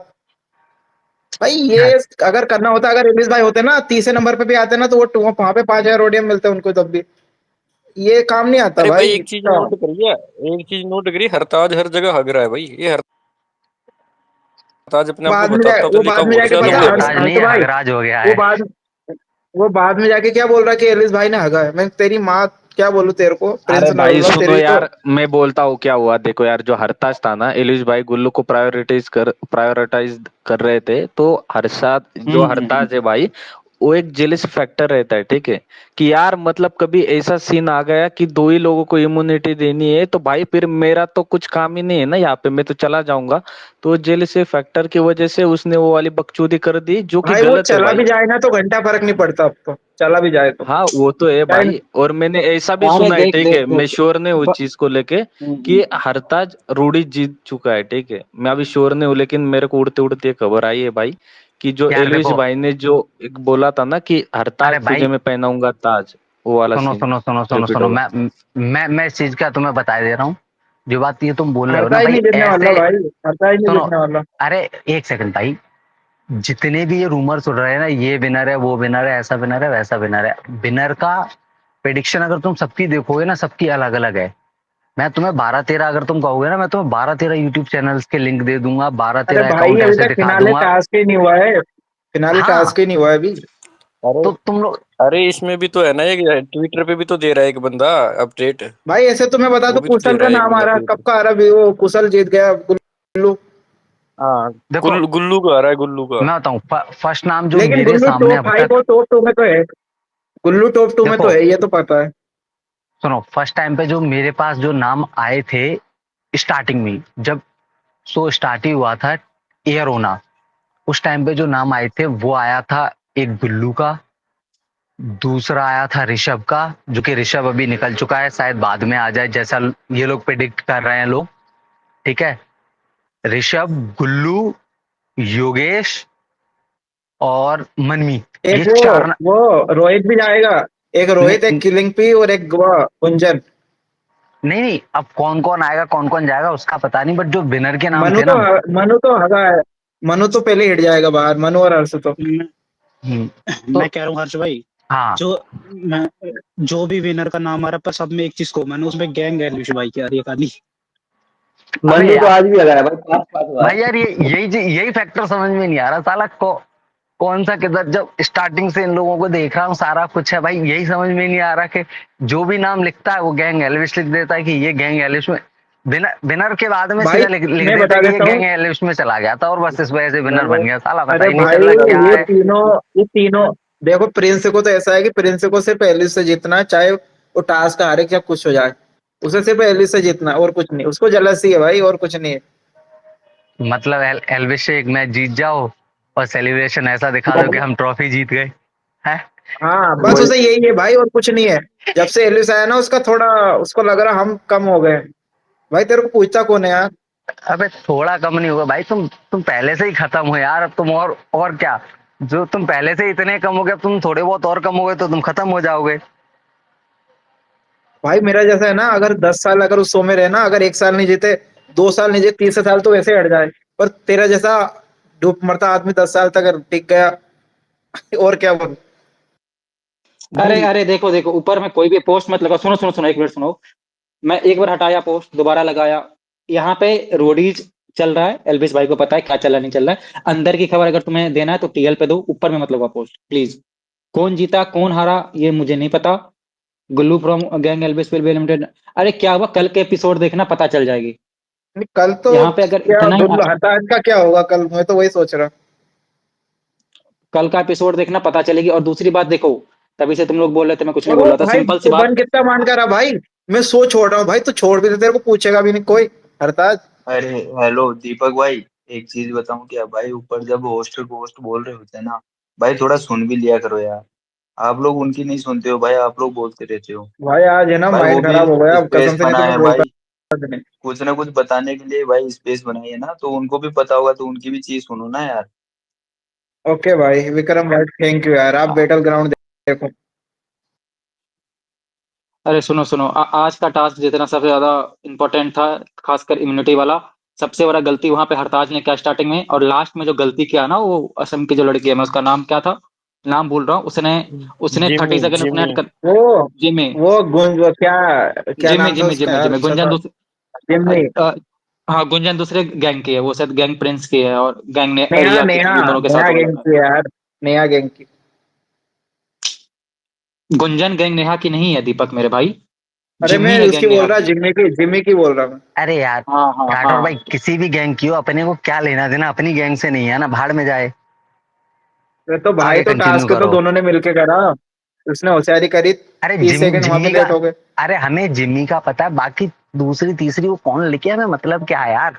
[SPEAKER 4] भाई ये
[SPEAKER 2] हाँ,
[SPEAKER 4] अगर करना होता, अगर रिलीज भाई होते ना, तीसरे नंबर पे भी आते ना, तो वो वहां पे 5,000 ओडियम मिलते उनको तब भी। ये काम नहीं आता
[SPEAKER 5] अरे भाई
[SPEAKER 4] भाई
[SPEAKER 5] एक चीज
[SPEAKER 4] इतना।
[SPEAKER 5] नोट करिए, एक चीज नोट करिए, हरताज हर जगह हग रहा है भाई। ये हरताज अपने आप को बताता तो
[SPEAKER 4] वो
[SPEAKER 5] लिखा
[SPEAKER 4] बाद में
[SPEAKER 5] बहुत
[SPEAKER 4] जाके
[SPEAKER 2] ये
[SPEAKER 5] ज्यादा
[SPEAKER 4] पता
[SPEAKER 5] हुआ है
[SPEAKER 2] हरताज
[SPEAKER 5] भाई।
[SPEAKER 2] नहीं
[SPEAKER 4] हर्ष
[SPEAKER 2] है,
[SPEAKER 4] भाई,
[SPEAKER 2] हगराज हो गया
[SPEAKER 4] वो
[SPEAKER 2] है।
[SPEAKER 4] बाद वो बाद में जाके क्या बोल रहा है कि एलिस भाई ने हगा है। मैं तेरी माँ क्या बोलूं तेरे को,
[SPEAKER 6] अरे
[SPEAKER 4] प्रिंस
[SPEAKER 6] भाई
[SPEAKER 4] नरूला
[SPEAKER 6] सुनो
[SPEAKER 4] तेरी तो।
[SPEAKER 6] यार, मैं बोलता हूँ क्या हुआ। देखो यार, जो हरताज था ना, एलिस भाई गुल्लू को प्रायोरिटाइज कर रहे थे, तो हर्षाद जो
[SPEAKER 3] हम्म।
[SPEAKER 6] हरताज है भाई, वो एक जेलिस फैक्टर रहता है, ठीक है। कि यार मतलब कभी ऐसा सीन आ गया कि दो ही लोगों को इम्यूनिटी देनी है, तो भाई फिर मेरा तो कुछ काम ही नहीं है ना यहाँ पे, मैं तो चला जाऊंगा। तो जेलिस फैक्टर की वजह से उसने वो वाली बकचोदी कर दी, जो कि
[SPEAKER 4] भाई वो
[SPEAKER 6] गलत है
[SPEAKER 4] चला भी
[SPEAKER 6] भाई।
[SPEAKER 4] जाए ना तो घंटा फर्क नहीं पड़ता, अब तो चला भी जाए तो
[SPEAKER 6] हाँ वो तो है
[SPEAKER 4] चाहे।
[SPEAKER 6] भाई, और मैंने ऐसा भी
[SPEAKER 3] अरे
[SPEAKER 6] सुना है,
[SPEAKER 3] देख
[SPEAKER 6] ठीक
[SPEAKER 3] देख
[SPEAKER 6] है, मैं
[SPEAKER 3] देख
[SPEAKER 6] श्योर नहीं हूँ इस
[SPEAKER 3] ब-
[SPEAKER 6] चीज को लेके कि
[SPEAKER 3] हम्म।
[SPEAKER 6] हरताज रूडी जीत चुका है, ठीक है। मैं अभी श्योर नहीं हूँ, लेकिन मेरे को उड़ते उड़ते ये खबर आई है भाई कि जो
[SPEAKER 2] यार
[SPEAKER 6] एलविस
[SPEAKER 2] देखो,
[SPEAKER 6] भाई ने जो एक बोला था ना कि हरताज
[SPEAKER 2] अरे
[SPEAKER 6] तुझे
[SPEAKER 2] भाई
[SPEAKER 6] मैं पहनाऊंगा ताज, वो वाला
[SPEAKER 2] सुनो
[SPEAKER 6] सीन
[SPEAKER 2] सुनो सुनो सुनो
[SPEAKER 6] रिपीट
[SPEAKER 2] सुनो,
[SPEAKER 6] होगा।
[SPEAKER 2] मैं इस चीज का तुम्हें बता दे रहा हूँ। जो बात ये तुम बोल रहे हो ना
[SPEAKER 4] हरता ही
[SPEAKER 2] भाई,
[SPEAKER 4] नहीं जीतने वाला
[SPEAKER 2] ऐसे
[SPEAKER 4] भाई, हरता ही नहीं
[SPEAKER 2] सुनो।
[SPEAKER 4] जीतने वाला।
[SPEAKER 2] अरे एक सेकंड भाई, जितने भी ये रूमर्स उड़ रहे हैं ना, ये विनर है, वो विनर है, ऐसा विनर है, वैसा विनर है, विनर का प्रेडिक्शन अगर तुम सबकी देखोगे ना, सबकी अलग अलग है। मैं तुम्हें 12-13, अगर तुम कहोगे ना, मैं तुम्हें 12-13 यूट्यूब चैनल्स के लिंक दे दूंगा,
[SPEAKER 4] अरे
[SPEAKER 2] 12-13
[SPEAKER 4] भाई
[SPEAKER 2] अकाउंट
[SPEAKER 4] अभी
[SPEAKER 2] ऐसे
[SPEAKER 4] तक
[SPEAKER 2] दिखा
[SPEAKER 4] फिनाले
[SPEAKER 2] दूंगा।
[SPEAKER 4] टास्क ही नहीं हुआ है, फिनाले
[SPEAKER 2] हाँ,
[SPEAKER 4] टास्क ही नहीं हुआ है अभी।
[SPEAKER 5] अरे
[SPEAKER 2] तो तुम लोग
[SPEAKER 5] अरे इसमें भी तो है ना, एक ट्विटर पे भी तो दे रहा है एक बंदा अपडेट।
[SPEAKER 4] भाई ऐसे तो मैं बता दूं,
[SPEAKER 5] वो भी तो दे
[SPEAKER 4] कुशल
[SPEAKER 5] रहा
[SPEAKER 4] का
[SPEAKER 5] है एक
[SPEAKER 4] नाम आ
[SPEAKER 5] बंदा
[SPEAKER 4] रहा है, कब
[SPEAKER 5] ट्विटर।
[SPEAKER 4] का आ रहा है, वो कुशल जीत गया, गुल्लू।
[SPEAKER 5] हाँ,
[SPEAKER 2] देखो,
[SPEAKER 5] गुल्लू का आ रहा है, गुल्लू का।
[SPEAKER 2] मैं बताऊं, फर्स्ट नाम जो
[SPEAKER 4] लेकिन
[SPEAKER 2] मेरे
[SPEAKER 4] गुल्लू
[SPEAKER 2] सामने
[SPEAKER 4] टॉप
[SPEAKER 2] अब
[SPEAKER 4] 5
[SPEAKER 2] तक,
[SPEAKER 4] और टॉप 2 में तो है। गुल्लू टॉप 2 में तो
[SPEAKER 2] देखो
[SPEAKER 4] है, ये तो पता है।
[SPEAKER 2] सुनो, फर्स्ट टाइम पे जो मेरे पास जो नाम आए थे स्टार्टिंग में, जब शो स्टार्ट ही हुआ था, एयर होना, उस टाइम पे जो नाम आए थे वो आया था एक गुल्लू का, दूसरा आया था ऋषभ का, जो कि ऋषभ अभी निकल चुका है, शायद बाद में आ जाए जैसा ये लोग प्रिडिक्ट कर रहे हैं लोग। ठीक है, ऋषभ, गुल्लू, योगेश और मनमीत,
[SPEAKER 4] एक
[SPEAKER 2] ये चार
[SPEAKER 4] वो रोहित भी जाएगा। एक रोहित, एक
[SPEAKER 2] नहीं,
[SPEAKER 4] किलिंग पी और एक गुंजन।
[SPEAKER 2] नहीं नहीं, अब कौन कौन आएगा कौन कौन जाएगा उसका पता नहीं, बट जो विनर के नाम
[SPEAKER 4] मनु
[SPEAKER 2] थे
[SPEAKER 4] तो
[SPEAKER 2] ना।
[SPEAKER 4] मनु तो हगा है। मनु तो पहले हिट जाएगा बाहर, मनु और हर्ष तो।
[SPEAKER 1] मैं,
[SPEAKER 2] हम्म,
[SPEAKER 1] मैं
[SPEAKER 2] तो
[SPEAKER 1] कह रहा हूँ हर्ष भाई,
[SPEAKER 2] हाँ,
[SPEAKER 1] जो मैं जो भी विनर का नाम आ रहा है, पर सब में एक चीज को मैंने उसमें गैंग है एलिश भाई की आ रही है खाली।
[SPEAKER 2] अबे
[SPEAKER 3] मन्नू तो
[SPEAKER 2] यार,
[SPEAKER 3] आज भी लगा है भाई, पास पास हुआ
[SPEAKER 2] भाई
[SPEAKER 3] है।
[SPEAKER 2] यार, ये यही फैक्टर समझ में नहीं आ रहा साला कौन सा किधर, जब स्टार्टिंग से इन लोगों को देख रहा हूँ सारा कुछ है भाई, यही समझ में नहीं आ रहा कि जो भी नाम लिखता है वो गैंग एल्विश लिख देता है कि ये गैंग एल्विश में, विनर विनर के बाद में
[SPEAKER 4] भाई
[SPEAKER 2] सीधा लिख
[SPEAKER 4] मैं
[SPEAKER 2] देता
[SPEAKER 4] बता
[SPEAKER 2] है कि ये
[SPEAKER 4] देता हूँ।
[SPEAKER 2] गैंग एल्विश में चला गया था और बस इस वजह से विनर
[SPEAKER 4] अरे
[SPEAKER 2] बन गया, साला पता
[SPEAKER 4] अरे
[SPEAKER 2] ही नहीं
[SPEAKER 4] भाई,
[SPEAKER 2] चल रहा क्या है।
[SPEAKER 4] ये तीनों देखो, प्रिंस को तो ऐसा है कि प्रिंस को सिर्फ एलिस से जीतना है, चाहे वो टास्क हारे या कुछ हो जाए। उसे सिर्फ एलिस से जीतना है और कुछ नहीं, उसको जलसी है भाई, और कुछ नहीं है।
[SPEAKER 2] मतलब एल्विश से एक मैच जीत जाओ और सेलिब्रेशन ऐसा दिखा दो कि हम ट्रॉफी जीत गए है।
[SPEAKER 4] हाँ बस
[SPEAKER 3] वही।
[SPEAKER 4] उसे यही है भाई, और कुछ नहीं है। जब से एलिस आया ना, उसका थोड़ा उसको लग रहा हम कम हो गए। भाई तेरे को पूछता कौन है यार?
[SPEAKER 2] अबे थोड़ा कम नहीं होगा भाई, तुम पहले से ही खत्म हो यार, अब तुम और क्या, जो तुम पहले से इतने कम हो गए, अब तुम थोड़े बहुत और कम हो गए तो तुम खत्म हो जाओगे।
[SPEAKER 4] भाई मेरा जैसा है ना, अगर 10 साल अगर उस शो में रहे ना, अगर 1 साल नहीं जीते, 2 साल नहीं जीते, तीसरे साल तो वैसे हट जाए। पर तेरा जैसा डूब मरता आदमी 10 साल तक टिक गया, और क्या बोल।
[SPEAKER 3] अरे
[SPEAKER 1] भाई
[SPEAKER 3] अरे देखो देखो, ऊपर में कोई भी पोस्ट मत लगाओ। सुनो सुनो सुनो, एक मिनट सुनो। मैं एक बार हटाया पोस्ट, दोबारा लगाया। यहाँ पे रोडीज चल रहा है, एल्विस भाई को पता है क्या चल रहा नहीं चल रहा है। अंदर की खबर अगर तुम्हें देना है तो टीएल पे दो, ऊपर में मत लगाओ पोस्ट प्लीज। कौन जीता कौन हारा ये मुझे नहीं पता। Gullu from gang Elvis will be limited. अरे क्या हुआ, कल के एपिसोड देखना, पता चल जाएगी।
[SPEAKER 4] नहीं, कल तो
[SPEAKER 3] यहाँ पे अगर
[SPEAKER 4] क्या
[SPEAKER 3] इतना ही
[SPEAKER 4] दुल्ला हताज का क्या होगा कल, मैं तो वही सोच रहा।
[SPEAKER 3] कल का एपिसोड देखना, पता चलेगी। और दूसरी बात देखो, तभी से तुम लोग बोल रहे थे, मैं कुछ नहीं
[SPEAKER 4] और
[SPEAKER 3] बोल
[SPEAKER 4] वो
[SPEAKER 3] रहा था,
[SPEAKER 4] भाई
[SPEAKER 3] सिंपल सी
[SPEAKER 4] तू
[SPEAKER 3] बात।
[SPEAKER 4] बन कितना मान कर रहा भाई, मैं सो छोड़ रहा हूँ भाई, तू छोड़ भी दे, तेरे को पूछेगा भी नहीं कोई। हरताज
[SPEAKER 7] अरे हेलो दीपक भाई, एक चीज बताऊं क्या भाई, ऊपर जब होस्ट होस्ट बोल रहे होते हैं ना भाई, थोड़ा सुन भी लिया करो यार। आप लोग उनकी नहीं सुनते हो भाई, आप लोग बोलते रहते हो।
[SPEAKER 4] भाई आज है ना
[SPEAKER 7] भाई वो
[SPEAKER 4] माइंड
[SPEAKER 7] भी
[SPEAKER 4] खराब हो गया, अब
[SPEAKER 7] स्पेस
[SPEAKER 4] कसम से नहीं
[SPEAKER 7] बना
[SPEAKER 4] तुम्हें
[SPEAKER 7] है
[SPEAKER 4] बोलता
[SPEAKER 7] भाई,
[SPEAKER 4] नहीं।
[SPEAKER 7] कुछ ना कुछ बताने के लिए भाई स्पेस बनाई है ना, तो उनको भी पता होगा, तो उनकी भी चीज सुनो ना यार।
[SPEAKER 4] ओके भाई विक्रम भाई, थैंक यू यार, आप बैटल ग्राउंड देखो।
[SPEAKER 3] अरे सुनो सुनो, आज का टास्क जितना सबसे ज्यादा इंपॉर्टेंट था, खासकर इम्यूनिटी वाला, सबसे बड़ा गलती वहां पे हरताज ने किया स्टार्टिंग में, और लास्ट में जो गलती किया ना, वो असम की जो लड़की है, मैं उसका नाम क्या था, नाम भूल रहा हूँ, उसने उसने
[SPEAKER 5] जिमी
[SPEAKER 3] 30 सेकंड में
[SPEAKER 5] जिमी
[SPEAKER 3] अपने कर।
[SPEAKER 4] वो
[SPEAKER 3] जिमी
[SPEAKER 4] वो गुंज वो क्या, क्या
[SPEAKER 3] जिमी
[SPEAKER 4] नाम था
[SPEAKER 3] जिमी
[SPEAKER 4] उसका
[SPEAKER 3] जिमी
[SPEAKER 4] यार,
[SPEAKER 3] जिमी
[SPEAKER 4] अच्छा
[SPEAKER 3] गुंजन
[SPEAKER 4] था।
[SPEAKER 3] दूसरे।
[SPEAKER 4] जिम्मी।
[SPEAKER 3] हाँ, गुंजन दूसरे गैंग की है, वो शायद गैंग प्रिंस की है, और गैंग ने
[SPEAKER 4] नेहा
[SPEAKER 3] एरिया की
[SPEAKER 4] नेहा
[SPEAKER 3] थी, इन दोनों के
[SPEAKER 4] नेहा
[SPEAKER 3] साथ वो
[SPEAKER 4] गैंग
[SPEAKER 3] लड़का है।
[SPEAKER 4] की है यार, नेहा गैंग की।
[SPEAKER 3] गुंजन गैंग नेहा की नहीं है दीपक मेरे भाई,
[SPEAKER 4] अरे मैं
[SPEAKER 3] जिम्मी है
[SPEAKER 4] उसकी
[SPEAKER 3] गैंग
[SPEAKER 4] बोल
[SPEAKER 3] नेहा
[SPEAKER 4] रहा,
[SPEAKER 3] की।
[SPEAKER 4] जिम्मी की बोल रहा मैं।
[SPEAKER 2] अरे यार,
[SPEAKER 3] हाँ हाँ
[SPEAKER 2] राठौर भाई
[SPEAKER 3] हाँ।
[SPEAKER 2] किसी भी गैंग की हो, अपने को क्या लेना देना, अपनी गैंग से नहीं है ना, भाड़ में जाए।
[SPEAKER 4] ये तो भाई
[SPEAKER 2] आगे
[SPEAKER 4] तो
[SPEAKER 2] कंटिन्यू
[SPEAKER 4] टास्क तो
[SPEAKER 2] करो।
[SPEAKER 4] दोनों ने मिलके करा, उसने होशियारी करी,
[SPEAKER 2] अरे
[SPEAKER 4] 30 सेकंड वहां पे
[SPEAKER 2] जिम्मी का,
[SPEAKER 4] लेट हो गए।
[SPEAKER 2] अरे हमें जिम्मी का पता है, बाकी दूसरी तीसरी वो कौन लेके हमें मतलब क्या है यार।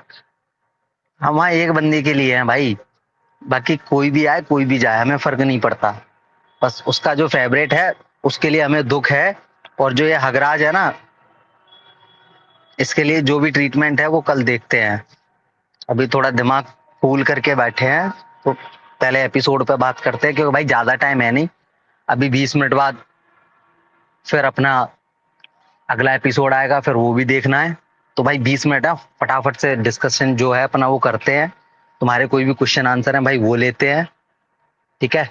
[SPEAKER 2] हम वहाँ एक बंदे के लिए हैं भाई, बाकी कोई भी आए कोई भी जाए हमें फर्क नहीं पड़ता। बस उसका जो फेवरेट है उसके लिए हमें दुख है। और जो ये हगराज है ना, इसके लिए जो भी ट्रीटमेंट है वो कल देखते हैं। अभी थोड़ा दिमाग कूल करके बैठे हैं, तो पहले एपिसोड पे बात करते हैं, क्योंकि भाई ज्यादा टाइम है नहीं। अभी 20 मिनट बाद फिर अपना अगला एपिसोड आएगा, फिर वो भी देखना है। तो भाई 20 मिनट है, फटाफट से डिस्कशन जो है अपना वो करते हैं। तुम्हारे कोई भी क्वेश्चन आंसर है भाई वो लेते हैं, ठीक है।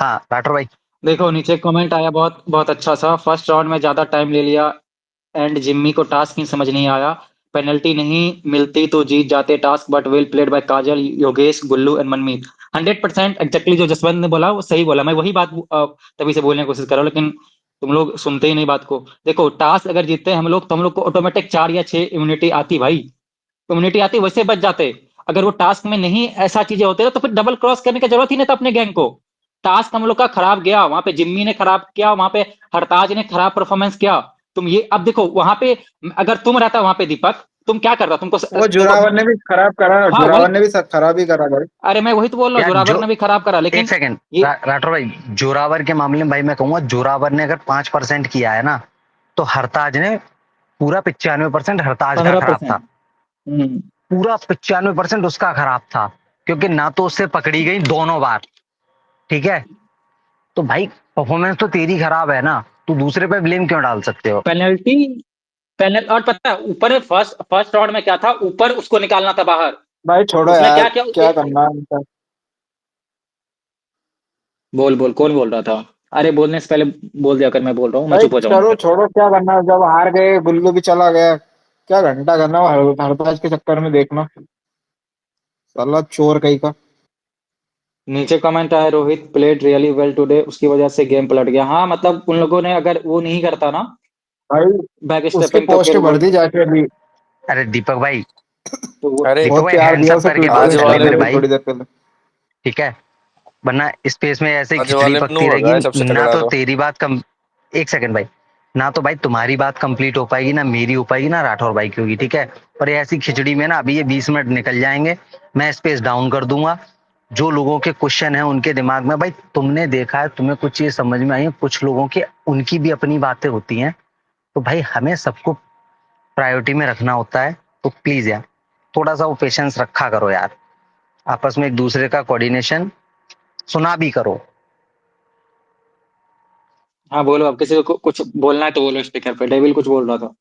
[SPEAKER 2] हाँ राठौर भाई।
[SPEAKER 3] देखो नीचे कमेंट आया, बहुत बहुत अच्छा सा, फर्स्ट राउंड में ज्यादा टाइम ले लिया एंड जिम्मी को टास्क ही समझ नहीं आया, पेनल्टी नहीं मिलती तो जीत जाते task, but well played by Kajal, Yogesh, Gullu and Manmeet. 100% exactly जो जसवंत ने बोला वो सही बोला, मैं वही बात तभी से बोलने की कोशिश कर रहा हूँ, लेकिन तुम लोग सुनते ही नहीं बात को। देखो टास्क अगर जीतते हैं हम लोग, तो हम लोग को ऑटोमेटिक 4 या 6 इम्यूनिटी आती भाई, इम्यूनिटी आती, वैसे बच जाते। अगर वो टास्क में नहीं ऐसा चीजें होते तो फिर डबल क्रॉस करने की जरूरत ही नहीं था अपने गैंग को। टास्क हम लोग का खराब गया, वहां पे जिम्मी ने खराब किया, वहां पे हरताज ने खराब परफॉर्मेंस किया। तुम ये अब देखो वहां पे, अगर तुम रहता वहां पे दीपक, तुम क्या करता, तुमको
[SPEAKER 4] वो जोरावर ने भी खराब करा,
[SPEAKER 3] हाँ वही,
[SPEAKER 4] जोरावर ने भी सब खराब ही करा भाई।
[SPEAKER 3] अरे मैं वही तो बोल रहा हूँ,
[SPEAKER 2] यार
[SPEAKER 3] जोरावर
[SPEAKER 2] जो,
[SPEAKER 3] ने भी खराब करा,
[SPEAKER 2] एक
[SPEAKER 3] लेकिन
[SPEAKER 2] सेकंड
[SPEAKER 3] ये
[SPEAKER 2] राठौर भाई, जोरावर के मामले में भाई मैं कहूंगा, जोरावर ने अगर 5% किया है ना, तो हरताज ने पूरा 95% हरताज का खराब था।
[SPEAKER 3] 15%।
[SPEAKER 2] पूरा 95% उसका खराब था, क्योंकि ना तो उससे पकड़ी गई दोनों बार, ठीक है। तो भाई परफॉर्मेंस तो तेरी खराब है ना, तू दूसरे पे ब्लेम क्यों डाल सकते हो।
[SPEAKER 3] पेनल्टी, पेनल, और पता है ऊपर में फर्स्ट फर्स्ट राउंड में क्या था, ऊपर उसको निकालना था बाहर।
[SPEAKER 4] भाई छोड़ो
[SPEAKER 3] उसने
[SPEAKER 4] यार,
[SPEAKER 3] क्या किया,
[SPEAKER 4] क्या करना है इनका।
[SPEAKER 3] बोल बोल, कौन बोल रहा था? अरे बोलने से पहले बोल दिया कर, मैं बोल रहा हूँ, मैं
[SPEAKER 4] भाई
[SPEAKER 3] चुप हो जाऊंगा
[SPEAKER 4] चलो
[SPEAKER 3] फिर।
[SPEAKER 4] छोड़ो, क्या करना है, जब हार गए, गुल्लू भी चला गया, क्या घंटा करना हरताज के चक्कर में देखना, साला चोर कहीं का।
[SPEAKER 3] नीचे कमेंट आया, Rohit played really well today, उसकी वजह से गेम पलट गया। हाँ मतलब उन लोगों ने अगर वो नहीं करता ना,
[SPEAKER 4] भाई
[SPEAKER 3] बैक
[SPEAKER 4] उसकी
[SPEAKER 3] स्टेपिंग, तो
[SPEAKER 4] पोस्ट
[SPEAKER 3] फिर वो,
[SPEAKER 4] भर दी जाके अभी,
[SPEAKER 2] अरे दीपक भाई,
[SPEAKER 3] तो वो
[SPEAKER 5] अरे
[SPEAKER 2] दीपक
[SPEAKER 4] बहुत
[SPEAKER 2] भाई
[SPEAKER 4] प्यार
[SPEAKER 2] हैंड्स
[SPEAKER 4] दिया
[SPEAKER 2] अप
[SPEAKER 4] उसे,
[SPEAKER 2] करके
[SPEAKER 4] ट्विटर
[SPEAKER 2] बात
[SPEAKER 5] आज
[SPEAKER 4] पे
[SPEAKER 2] कर ले
[SPEAKER 4] स्टोरी
[SPEAKER 5] वाले
[SPEAKER 2] मेरे
[SPEAKER 4] रखी
[SPEAKER 2] भाई,
[SPEAKER 4] थोड़ी देर पहले।
[SPEAKER 2] ठीक है। वरना स्पेस में ऐसे ही
[SPEAKER 5] आज
[SPEAKER 2] खिचड़ी
[SPEAKER 5] वाले में
[SPEAKER 2] पकती
[SPEAKER 5] नूर
[SPEAKER 2] रहेगी,
[SPEAKER 5] होगा सबसे
[SPEAKER 2] ना
[SPEAKER 5] तगड़ा
[SPEAKER 2] तो
[SPEAKER 5] तो।
[SPEAKER 2] तेरी बात कम। एक सेकंड भाई, ना तो भाई तुम्हारी बात कंप्लीट हो पाएगी, ना मेरी हो पाएगी, ना राठौर भाई की होगी, ठीक है। और ये ऐसी खिचड़ी में ना अभी ये 20 मिनट निकल जाएंगे, मैं स्पेस डाउन कर दूंगा। जो लोगों के क्वेश्चन है उनके दिमाग में, भाई तुमने देखा है, तुम्हें कुछ चीज समझ में आई है, कुछ लोगों के उनकी भी अपनी बातें होती हैं, तो भाई हमें सबको प्रायोरिटी में रखना होता है। तो प्लीज यार थोड़ा सा वो पेशेंस रखा करो यार, आपस में एक दूसरे का कोऑर्डिनेशन सुना भी करो।
[SPEAKER 3] हाँ बोलो, अब किसी को कुछ बोलना है तो बोलो स्पीकर पे, डेविल कुछ बोल रहा था।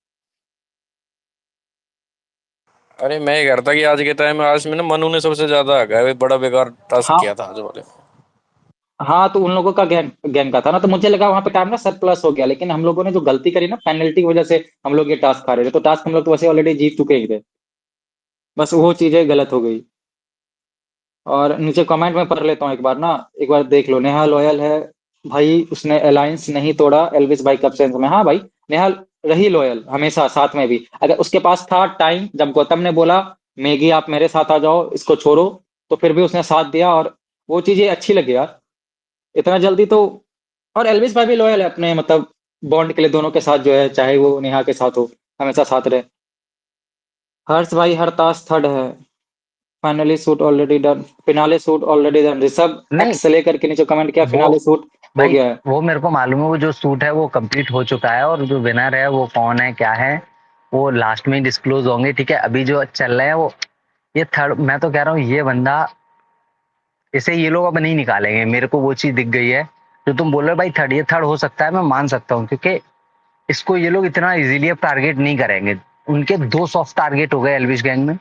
[SPEAKER 5] अरे मैं ये कह रहा था कि आज के टाइम में, आज में ना मनु ने सबसे ज्यादा आगा बड़ा बेकार टास्क
[SPEAKER 3] हाँ
[SPEAKER 5] किया था आज वाले।
[SPEAKER 3] हाँ, तो उन लोगों का गैंग गैंग का था ना, तो मुझे लगा वहां पे टाइम ना सरप्लस हो गया, लेकिन हम लोगों ने जो गलती करी ना, पेनल्टी की वजह से हम लोग ये टास्क हारे थे, तो टास्क हम लोग तो वैसे ऑलरेडी जीत चुके ही थे, बस वो चीजें गलत हो गई। और नीचे कमेंट में पढ़ लेता हूँ एक बार ना, एक बार देख लो। नेहा लॉयल है भाई, उसने अलायंस नहीं तोड़ा एल्विस भाई के absence में। हाँ भाई, नेहा रही लॉयल हमेशा साथ में भी, अगर उसके पास था टाइम, जब गौतम ने बोला मैगी आप मेरे साथ आ जाओ, इसको छोड़ो, तो फिर भी उसने साथ दिया और वो चीजें अच्छी लगी यार। इतना जल्दी तो, और एल्विस भाई भी लॉयल है अपने मतलब बॉन्ड के लिए, दोनों के साथ जो है, चाहे वो नेहा के साथ हो, हमेशा साथ रहे। हर्ष भाई हरताश थर्ड है। Finally shoot already done, finale shoot already done. Rishabh
[SPEAKER 2] नहीं
[SPEAKER 3] एक्स लेकर के नीचे कमेंट किया,
[SPEAKER 2] वो
[SPEAKER 3] फिनाले शूट हो
[SPEAKER 2] भाई
[SPEAKER 3] गया है।
[SPEAKER 2] वो मेरे को मालूम है, वो जो सूट है वो कंप्लीट हो चुका है, और जो विनर है वो कौन है क्या है वो लास्ट में डिस्क्लोज होंगे, ठीक है। अभी जो चल रहे हैं वो ये थर्ड, मैं तो कह रहा हूँ ये बंदा, इसे ये लोग अब नहीं निकालेंगे, मेरे को वो चीज दिख गई है। जो तुम बोल रहे हो भाई थर्ड, ये थर्ड हो सकता है, मैं मान सकता हूँ, क्योंकि इसको ये लोग इतना इजीली अब टारगेट नहीं करेंगे। उनके दो सॉफ्ट टारगेट हो गए एल्विश गैंग में,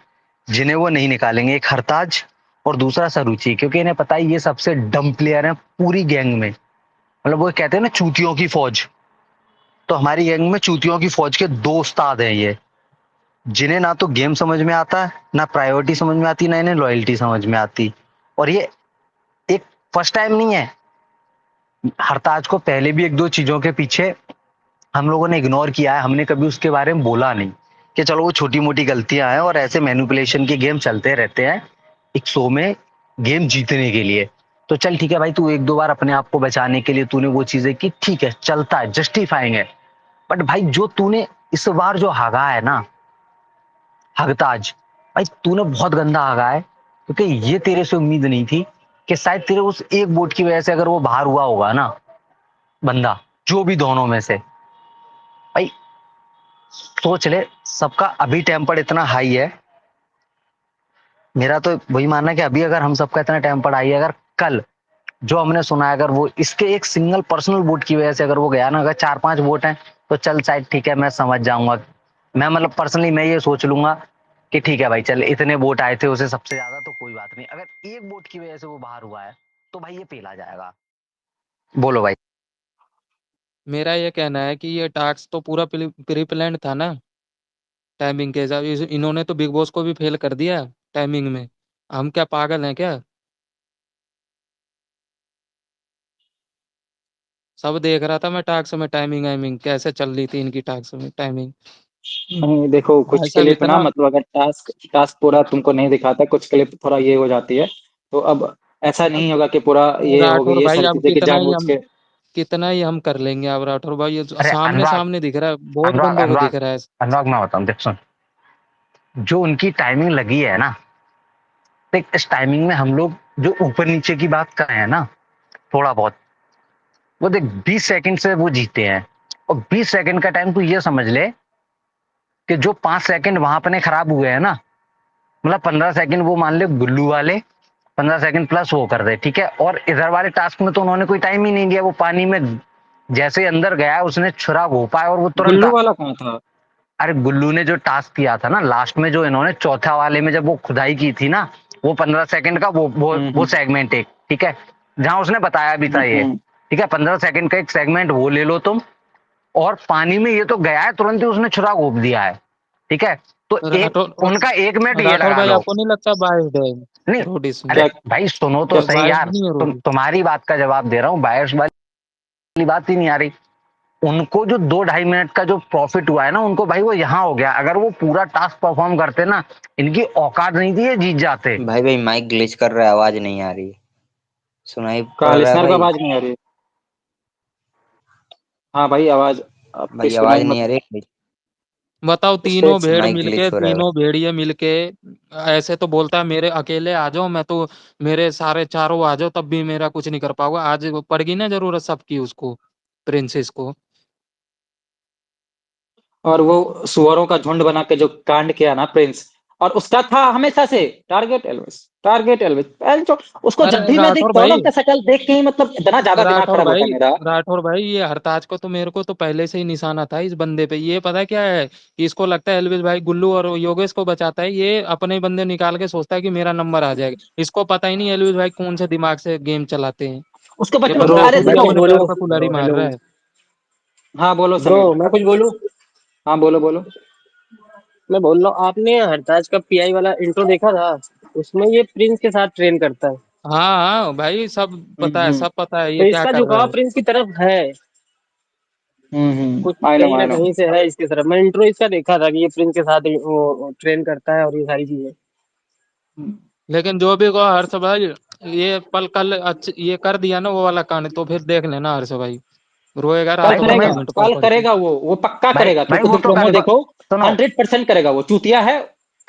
[SPEAKER 2] जिन्हें वो नहीं निकालेंगे, एक हरताज और दूसरा सरुचि, क्योंकि इन्हें पता है ये सबसे डम प्लेयर है पूरी गैंग में। मतलब वो कहते हैं ना चूतियों की फौज, तो हमारी गैंग में चूतियों की फौज के दो उस्ताद हैं ये, जिन्हें ना तो गेम समझ में आता, ना प्रायोरिटी समझ में आती, ना इन्हें लॉयल्टी समझ में आती। और ये एक फर्स्ट टाइम नहीं है, हरताज को पहले भी एक दो चीजों के पीछे हम लोगों ने इग्नोर किया है, हमने कभी उसके बारे में बोला नहीं कि चलो वो छोटी मोटी गलतियां हैं, और ऐसे मैनिपुलेशन के गेम चलते रहते हैं एक शो में गेम जीतने के लिए। तो चल ठीक है भाई, तू एक दो बार अपने आप को बचाने के लिए तूने वो चीजें की, ठीक है, चलता है, जस्टिफाइंग है। बट भाई जो तूने इस बार जो हगा है ना, हगताज, भाई तूने बहुत गंदा हगा है, क्योंकि ये तेरे से उम्मीद नहीं थी कि शायद तेरे उस एक वोट की वजह से अगर वो बाहर हुआ होगा ना बंदा, जो भी दोनों में से, भाई सोच ले, सबका अभी टेम्पर इतना हाई है। मेरा तो वही मानना है कि अभी अगर हम सबका इतना टेम्पर हाई है, अगर कल जो हमने सुना है, अगर वो इसके एक सिंगल पर्सनल वोट की वजह से अगर वो गया ना, अगर 4-5 वोट हैं तो चल शायद ठीक है, मैं समझ जाऊंगा, मैं मतलब पर्सनली मैं ये सोच लूंगा कि ठीक है भाई, चल इतने वोट आए थे उसे सबसे ज्यादा, तो कोई बात नहीं। अगर एक वोट की वजह से वो बाहर हुआ है तो भाई ये पेला जाएगा। बोलो भाई।
[SPEAKER 8] मेरा ये कहना है कि ये टास्क तो पूरा प्री प्लान था ना, टाइमिंग के हिसाब इन्होंने तो बिग बॉस को भी फेल कर दिया टाइमिंग में। हम क्या पागल हैं क्या? सब देख रहा था मैं टास्क में, टाइमिंग वाइमिंग कैसे चल रही थी इनकी टास्क में टाइमिंग।
[SPEAKER 3] नहीं देखो,
[SPEAKER 8] भाई
[SPEAKER 3] कुछ
[SPEAKER 8] साहब
[SPEAKER 3] क्लिप ना
[SPEAKER 8] इतना
[SPEAKER 3] मतलब अगर टास्क टास्क पूरा तुमको नहीं दिखाता, कुछ क्लिप थोड़ा ये हो जाती है, तो अब ऐसा
[SPEAKER 8] अब
[SPEAKER 3] नहीं होगा कि पूरा ये हो गई
[SPEAKER 8] राठौर
[SPEAKER 3] ये
[SPEAKER 8] भाई,
[SPEAKER 3] सारी
[SPEAKER 8] अब
[SPEAKER 3] चीजें कि जानबूझ के।
[SPEAKER 8] कितना ही हम कर लेंगे। अब राठौर भाई ये
[SPEAKER 2] अरे
[SPEAKER 8] सामने
[SPEAKER 2] अनुराग,
[SPEAKER 8] सामने दिख रहा है, बहुत
[SPEAKER 2] अनुराग
[SPEAKER 8] बंदों को
[SPEAKER 2] अनुराग
[SPEAKER 8] दिख रहा है।
[SPEAKER 2] अनुराग मैं बताऊं, देख सुन, जो उनकी टाइमिंग लगी है ना, देख इस टाइमिंग में हम लोग जो ऊपर नीचे की बात कर रहे हैं ना, थोड़ा बहुत, वो देख 20 सेकंड से वो जीते हैं, और 20 सेकंड का टाइम तू ये समझ ले कि जो 5 सेकंड वहां अपने खराब हुए हैं ना, मतलब 15 सेकंड वो मान ले गुल्लू वाले, 15 सेकंड प्लस वो कर दे, ठीक है। और इधर वाले टास्क में तो उन्होंने कोई टाइम ही नहीं दिया, वो पानी में जैसे ही अंदर गया उसने छुरा घोपा है और वो तुरंत
[SPEAKER 3] गुल्लू वाला कहाँ था?
[SPEAKER 2] अरे गुल्लू ने जो टास्क किया था ना लास्ट में, जो इन्होंने चौथा वाले में जब वो खुदाई की थी ना, वो 15 सेकंड का वो
[SPEAKER 3] हम्म
[SPEAKER 2] सेगमेंट एक, ठीक है, जहां उसने बताया भी था ये,
[SPEAKER 3] हम्म
[SPEAKER 2] ठीक है, 15 सेकंड का एक सेगमेंट वो ले लो तुम। और पानी में ये तो गया है, तुरंत ही उसने छुरा घोप दिया है, ठीक है। तो एक
[SPEAKER 8] राठौर
[SPEAKER 2] उनका 1 मिनट ये
[SPEAKER 8] राठौर
[SPEAKER 2] लगा
[SPEAKER 8] भाई,
[SPEAKER 2] लो।
[SPEAKER 8] आपको नहीं लगता बाइस्ड है
[SPEAKER 2] नहीं,
[SPEAKER 8] रोडिस में?
[SPEAKER 2] अरे
[SPEAKER 3] क्या
[SPEAKER 2] भाई सुनो तो
[SPEAKER 3] क्या
[SPEAKER 2] सही
[SPEAKER 8] बाइस्ड
[SPEAKER 2] यार,
[SPEAKER 8] नहीं है रोडिस?
[SPEAKER 2] तुम्हारी बात का जवाब दे रहा हूँ, बायस वाली बात ही नहीं आ रही। उनको जो 2-2.5 मिनट का जो प्रॉफिट हुआ है ना उनको, भाई वो यहाँ हो गया, अगर वो पूरा टास्क परफॉर्म करते ना, इनकी औकात नहीं थी, ये जीत जाते।
[SPEAKER 9] भाई भाई माइक ग्लिच कर रहा है, आवाज नहीं आ रही। सुनाई
[SPEAKER 3] कहा,
[SPEAKER 9] पड़ रहा है
[SPEAKER 3] लिसनर को
[SPEAKER 9] भाई?
[SPEAKER 3] आवाज नहीं आ रही? हाँ भाई, आवाज आपकी
[SPEAKER 9] भाई आवाज
[SPEAKER 3] सुनाई
[SPEAKER 9] नहीं
[SPEAKER 3] मत।
[SPEAKER 9] आ रही।
[SPEAKER 8] बताओ,
[SPEAKER 3] उस पे
[SPEAKER 8] तीनों भेड़
[SPEAKER 9] माइक
[SPEAKER 8] मिलके,
[SPEAKER 9] ग्लिच हो रहा है भाई।
[SPEAKER 8] तीनों भेड़िए मिलके ऐसे तो बोलता है मेरे अकेले आ जाओ, मैं तो मेरे सारे चारों आ जाओ, तब भी मेरा कुछ नहीं कर पाओगे। आज पड़गी ना जरूरत सबकी उसको, प्रिंसेस को।
[SPEAKER 3] और वो सुअरों का झुंड बना के जो कांड किया ना प्रिंस, और उसका था हमेशा से टारगेट एल्विस, टारगेट एल्विस। उसको
[SPEAKER 8] अरे
[SPEAKER 3] जब भी मैं देखता हूँ ना, उसका शक्ल देख के ही मतलब इतना ज्यादा दिमाग
[SPEAKER 8] राठौर
[SPEAKER 3] खराब होता है
[SPEAKER 8] भाई,
[SPEAKER 3] मेरा।
[SPEAKER 8] राठौर भाई, ये हरताज को तो मेरे को तो पहले से ही निशाना था इस बंदे पे। ये पता है क्या है कि इसको लगता है एलविस भाई गुल्लू और योगेश को बचाता है, ये अपने ही बंदे निकाल के सोचता है कि मेरा नंबर आ जाएगा। इसको पता ही नहीं एलविस भाई कौन से दिमाग से गेम चलाते हैं।
[SPEAKER 3] उसको
[SPEAKER 8] ये
[SPEAKER 3] बच
[SPEAKER 8] बंदा
[SPEAKER 3] अरे
[SPEAKER 8] खुद ही
[SPEAKER 10] मैं कुछ
[SPEAKER 3] देखो।
[SPEAKER 8] अपने
[SPEAKER 10] बोलूं?
[SPEAKER 8] पैर पर कुल्हाड़ी
[SPEAKER 10] ब्रो
[SPEAKER 8] मार
[SPEAKER 10] हेलो।
[SPEAKER 8] रहा है।
[SPEAKER 3] हाँ बोलो
[SPEAKER 10] ब्रो
[SPEAKER 3] समीर।
[SPEAKER 10] मैं कुछ बोलूं?
[SPEAKER 3] हाँ बोलो बोलो।
[SPEAKER 10] मैं बोल रहा हूँ, आपने हरताज का पीआई वाला इंट्रो देखा था? उसमें ये प्रिंस के साथ ट्रेन करता है।
[SPEAKER 8] हाँ हाँ भाई, सब पता है,
[SPEAKER 3] हम्म
[SPEAKER 8] सब पता है
[SPEAKER 10] तो
[SPEAKER 8] ये क्या
[SPEAKER 10] इसका
[SPEAKER 8] कर रहा
[SPEAKER 10] झुकाव
[SPEAKER 8] है।
[SPEAKER 10] प्रिंस की तरफ है। कुछ
[SPEAKER 3] आई नो
[SPEAKER 10] कहीं
[SPEAKER 3] आई
[SPEAKER 10] ना
[SPEAKER 3] नो।
[SPEAKER 10] कहीं से है इसकी तरफ। मैं इंट्रो इसका देखा था कि ये प्रिंस के साथ वो ट्रेन करता है और ये सारी चीजें।
[SPEAKER 8] लेकिन जो भी कहो हर्ष भाई, ये पल कल ये कर दिया ना वो वाला कांड, तो फिर देख लेना हर्ष भाई, रोएगा
[SPEAKER 3] कल
[SPEAKER 8] रात
[SPEAKER 2] भाई
[SPEAKER 8] भर
[SPEAKER 3] करेगा,
[SPEAKER 2] तुम्हें
[SPEAKER 8] कमेंट पढ़
[SPEAKER 3] कल
[SPEAKER 8] पढ़ के।
[SPEAKER 3] करेगा, वो पक्का
[SPEAKER 2] भाई
[SPEAKER 3] करेगा,
[SPEAKER 2] भाई
[SPEAKER 3] क्योंकि
[SPEAKER 2] वो
[SPEAKER 3] तुम
[SPEAKER 2] तो
[SPEAKER 3] प्रोमो देखो,
[SPEAKER 2] सुनो
[SPEAKER 3] 100% करेगा। वो चूतिया है,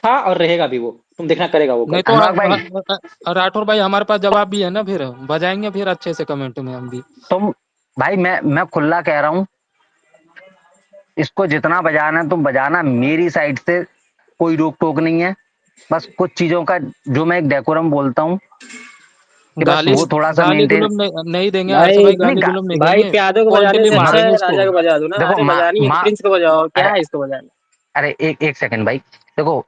[SPEAKER 3] था और रहेगा भी वो, तुम देखना करेगा वो कल।
[SPEAKER 8] नहीं तो
[SPEAKER 2] अनुराग भाई,
[SPEAKER 8] राठौर भाई हमारे पास जवाब भी है ना, फिर बजाएंगे फिर अच्छे से कमेंट में हम भी।
[SPEAKER 2] तुम भाई मैं खुला कह रहा हूँ, इसको जितना बजाना है तुम बजाना, मेरी साइड से कोई रोक टोक नहीं है। बस कुछ चीजों का जो मैं एक डेकोरम बोलता हूँ कि बस
[SPEAKER 8] गाली
[SPEAKER 2] वो थोड़ा सा
[SPEAKER 8] गाली
[SPEAKER 2] मेंटेन।
[SPEAKER 8] गुलम नहीं देंगे हर्ष
[SPEAKER 10] भाई
[SPEAKER 8] भाई,
[SPEAKER 2] नहीं
[SPEAKER 8] गाली गुलम नहीं
[SPEAKER 10] भाई
[SPEAKER 8] देंगे,
[SPEAKER 10] प्यादों को बजाने
[SPEAKER 8] पॉइंटली
[SPEAKER 10] से अच्छा
[SPEAKER 8] मारेंगे
[SPEAKER 10] है
[SPEAKER 8] उसको।
[SPEAKER 10] राजा को बजा दो ना।
[SPEAKER 2] देखो
[SPEAKER 10] अरे
[SPEAKER 2] माँ
[SPEAKER 10] बजानी है तो
[SPEAKER 2] माँ
[SPEAKER 10] प्रिंस को बजाओ, क्या
[SPEAKER 2] अरे
[SPEAKER 10] है इसको बजाना।
[SPEAKER 2] अरे एक एक सेकंड भाई, देखो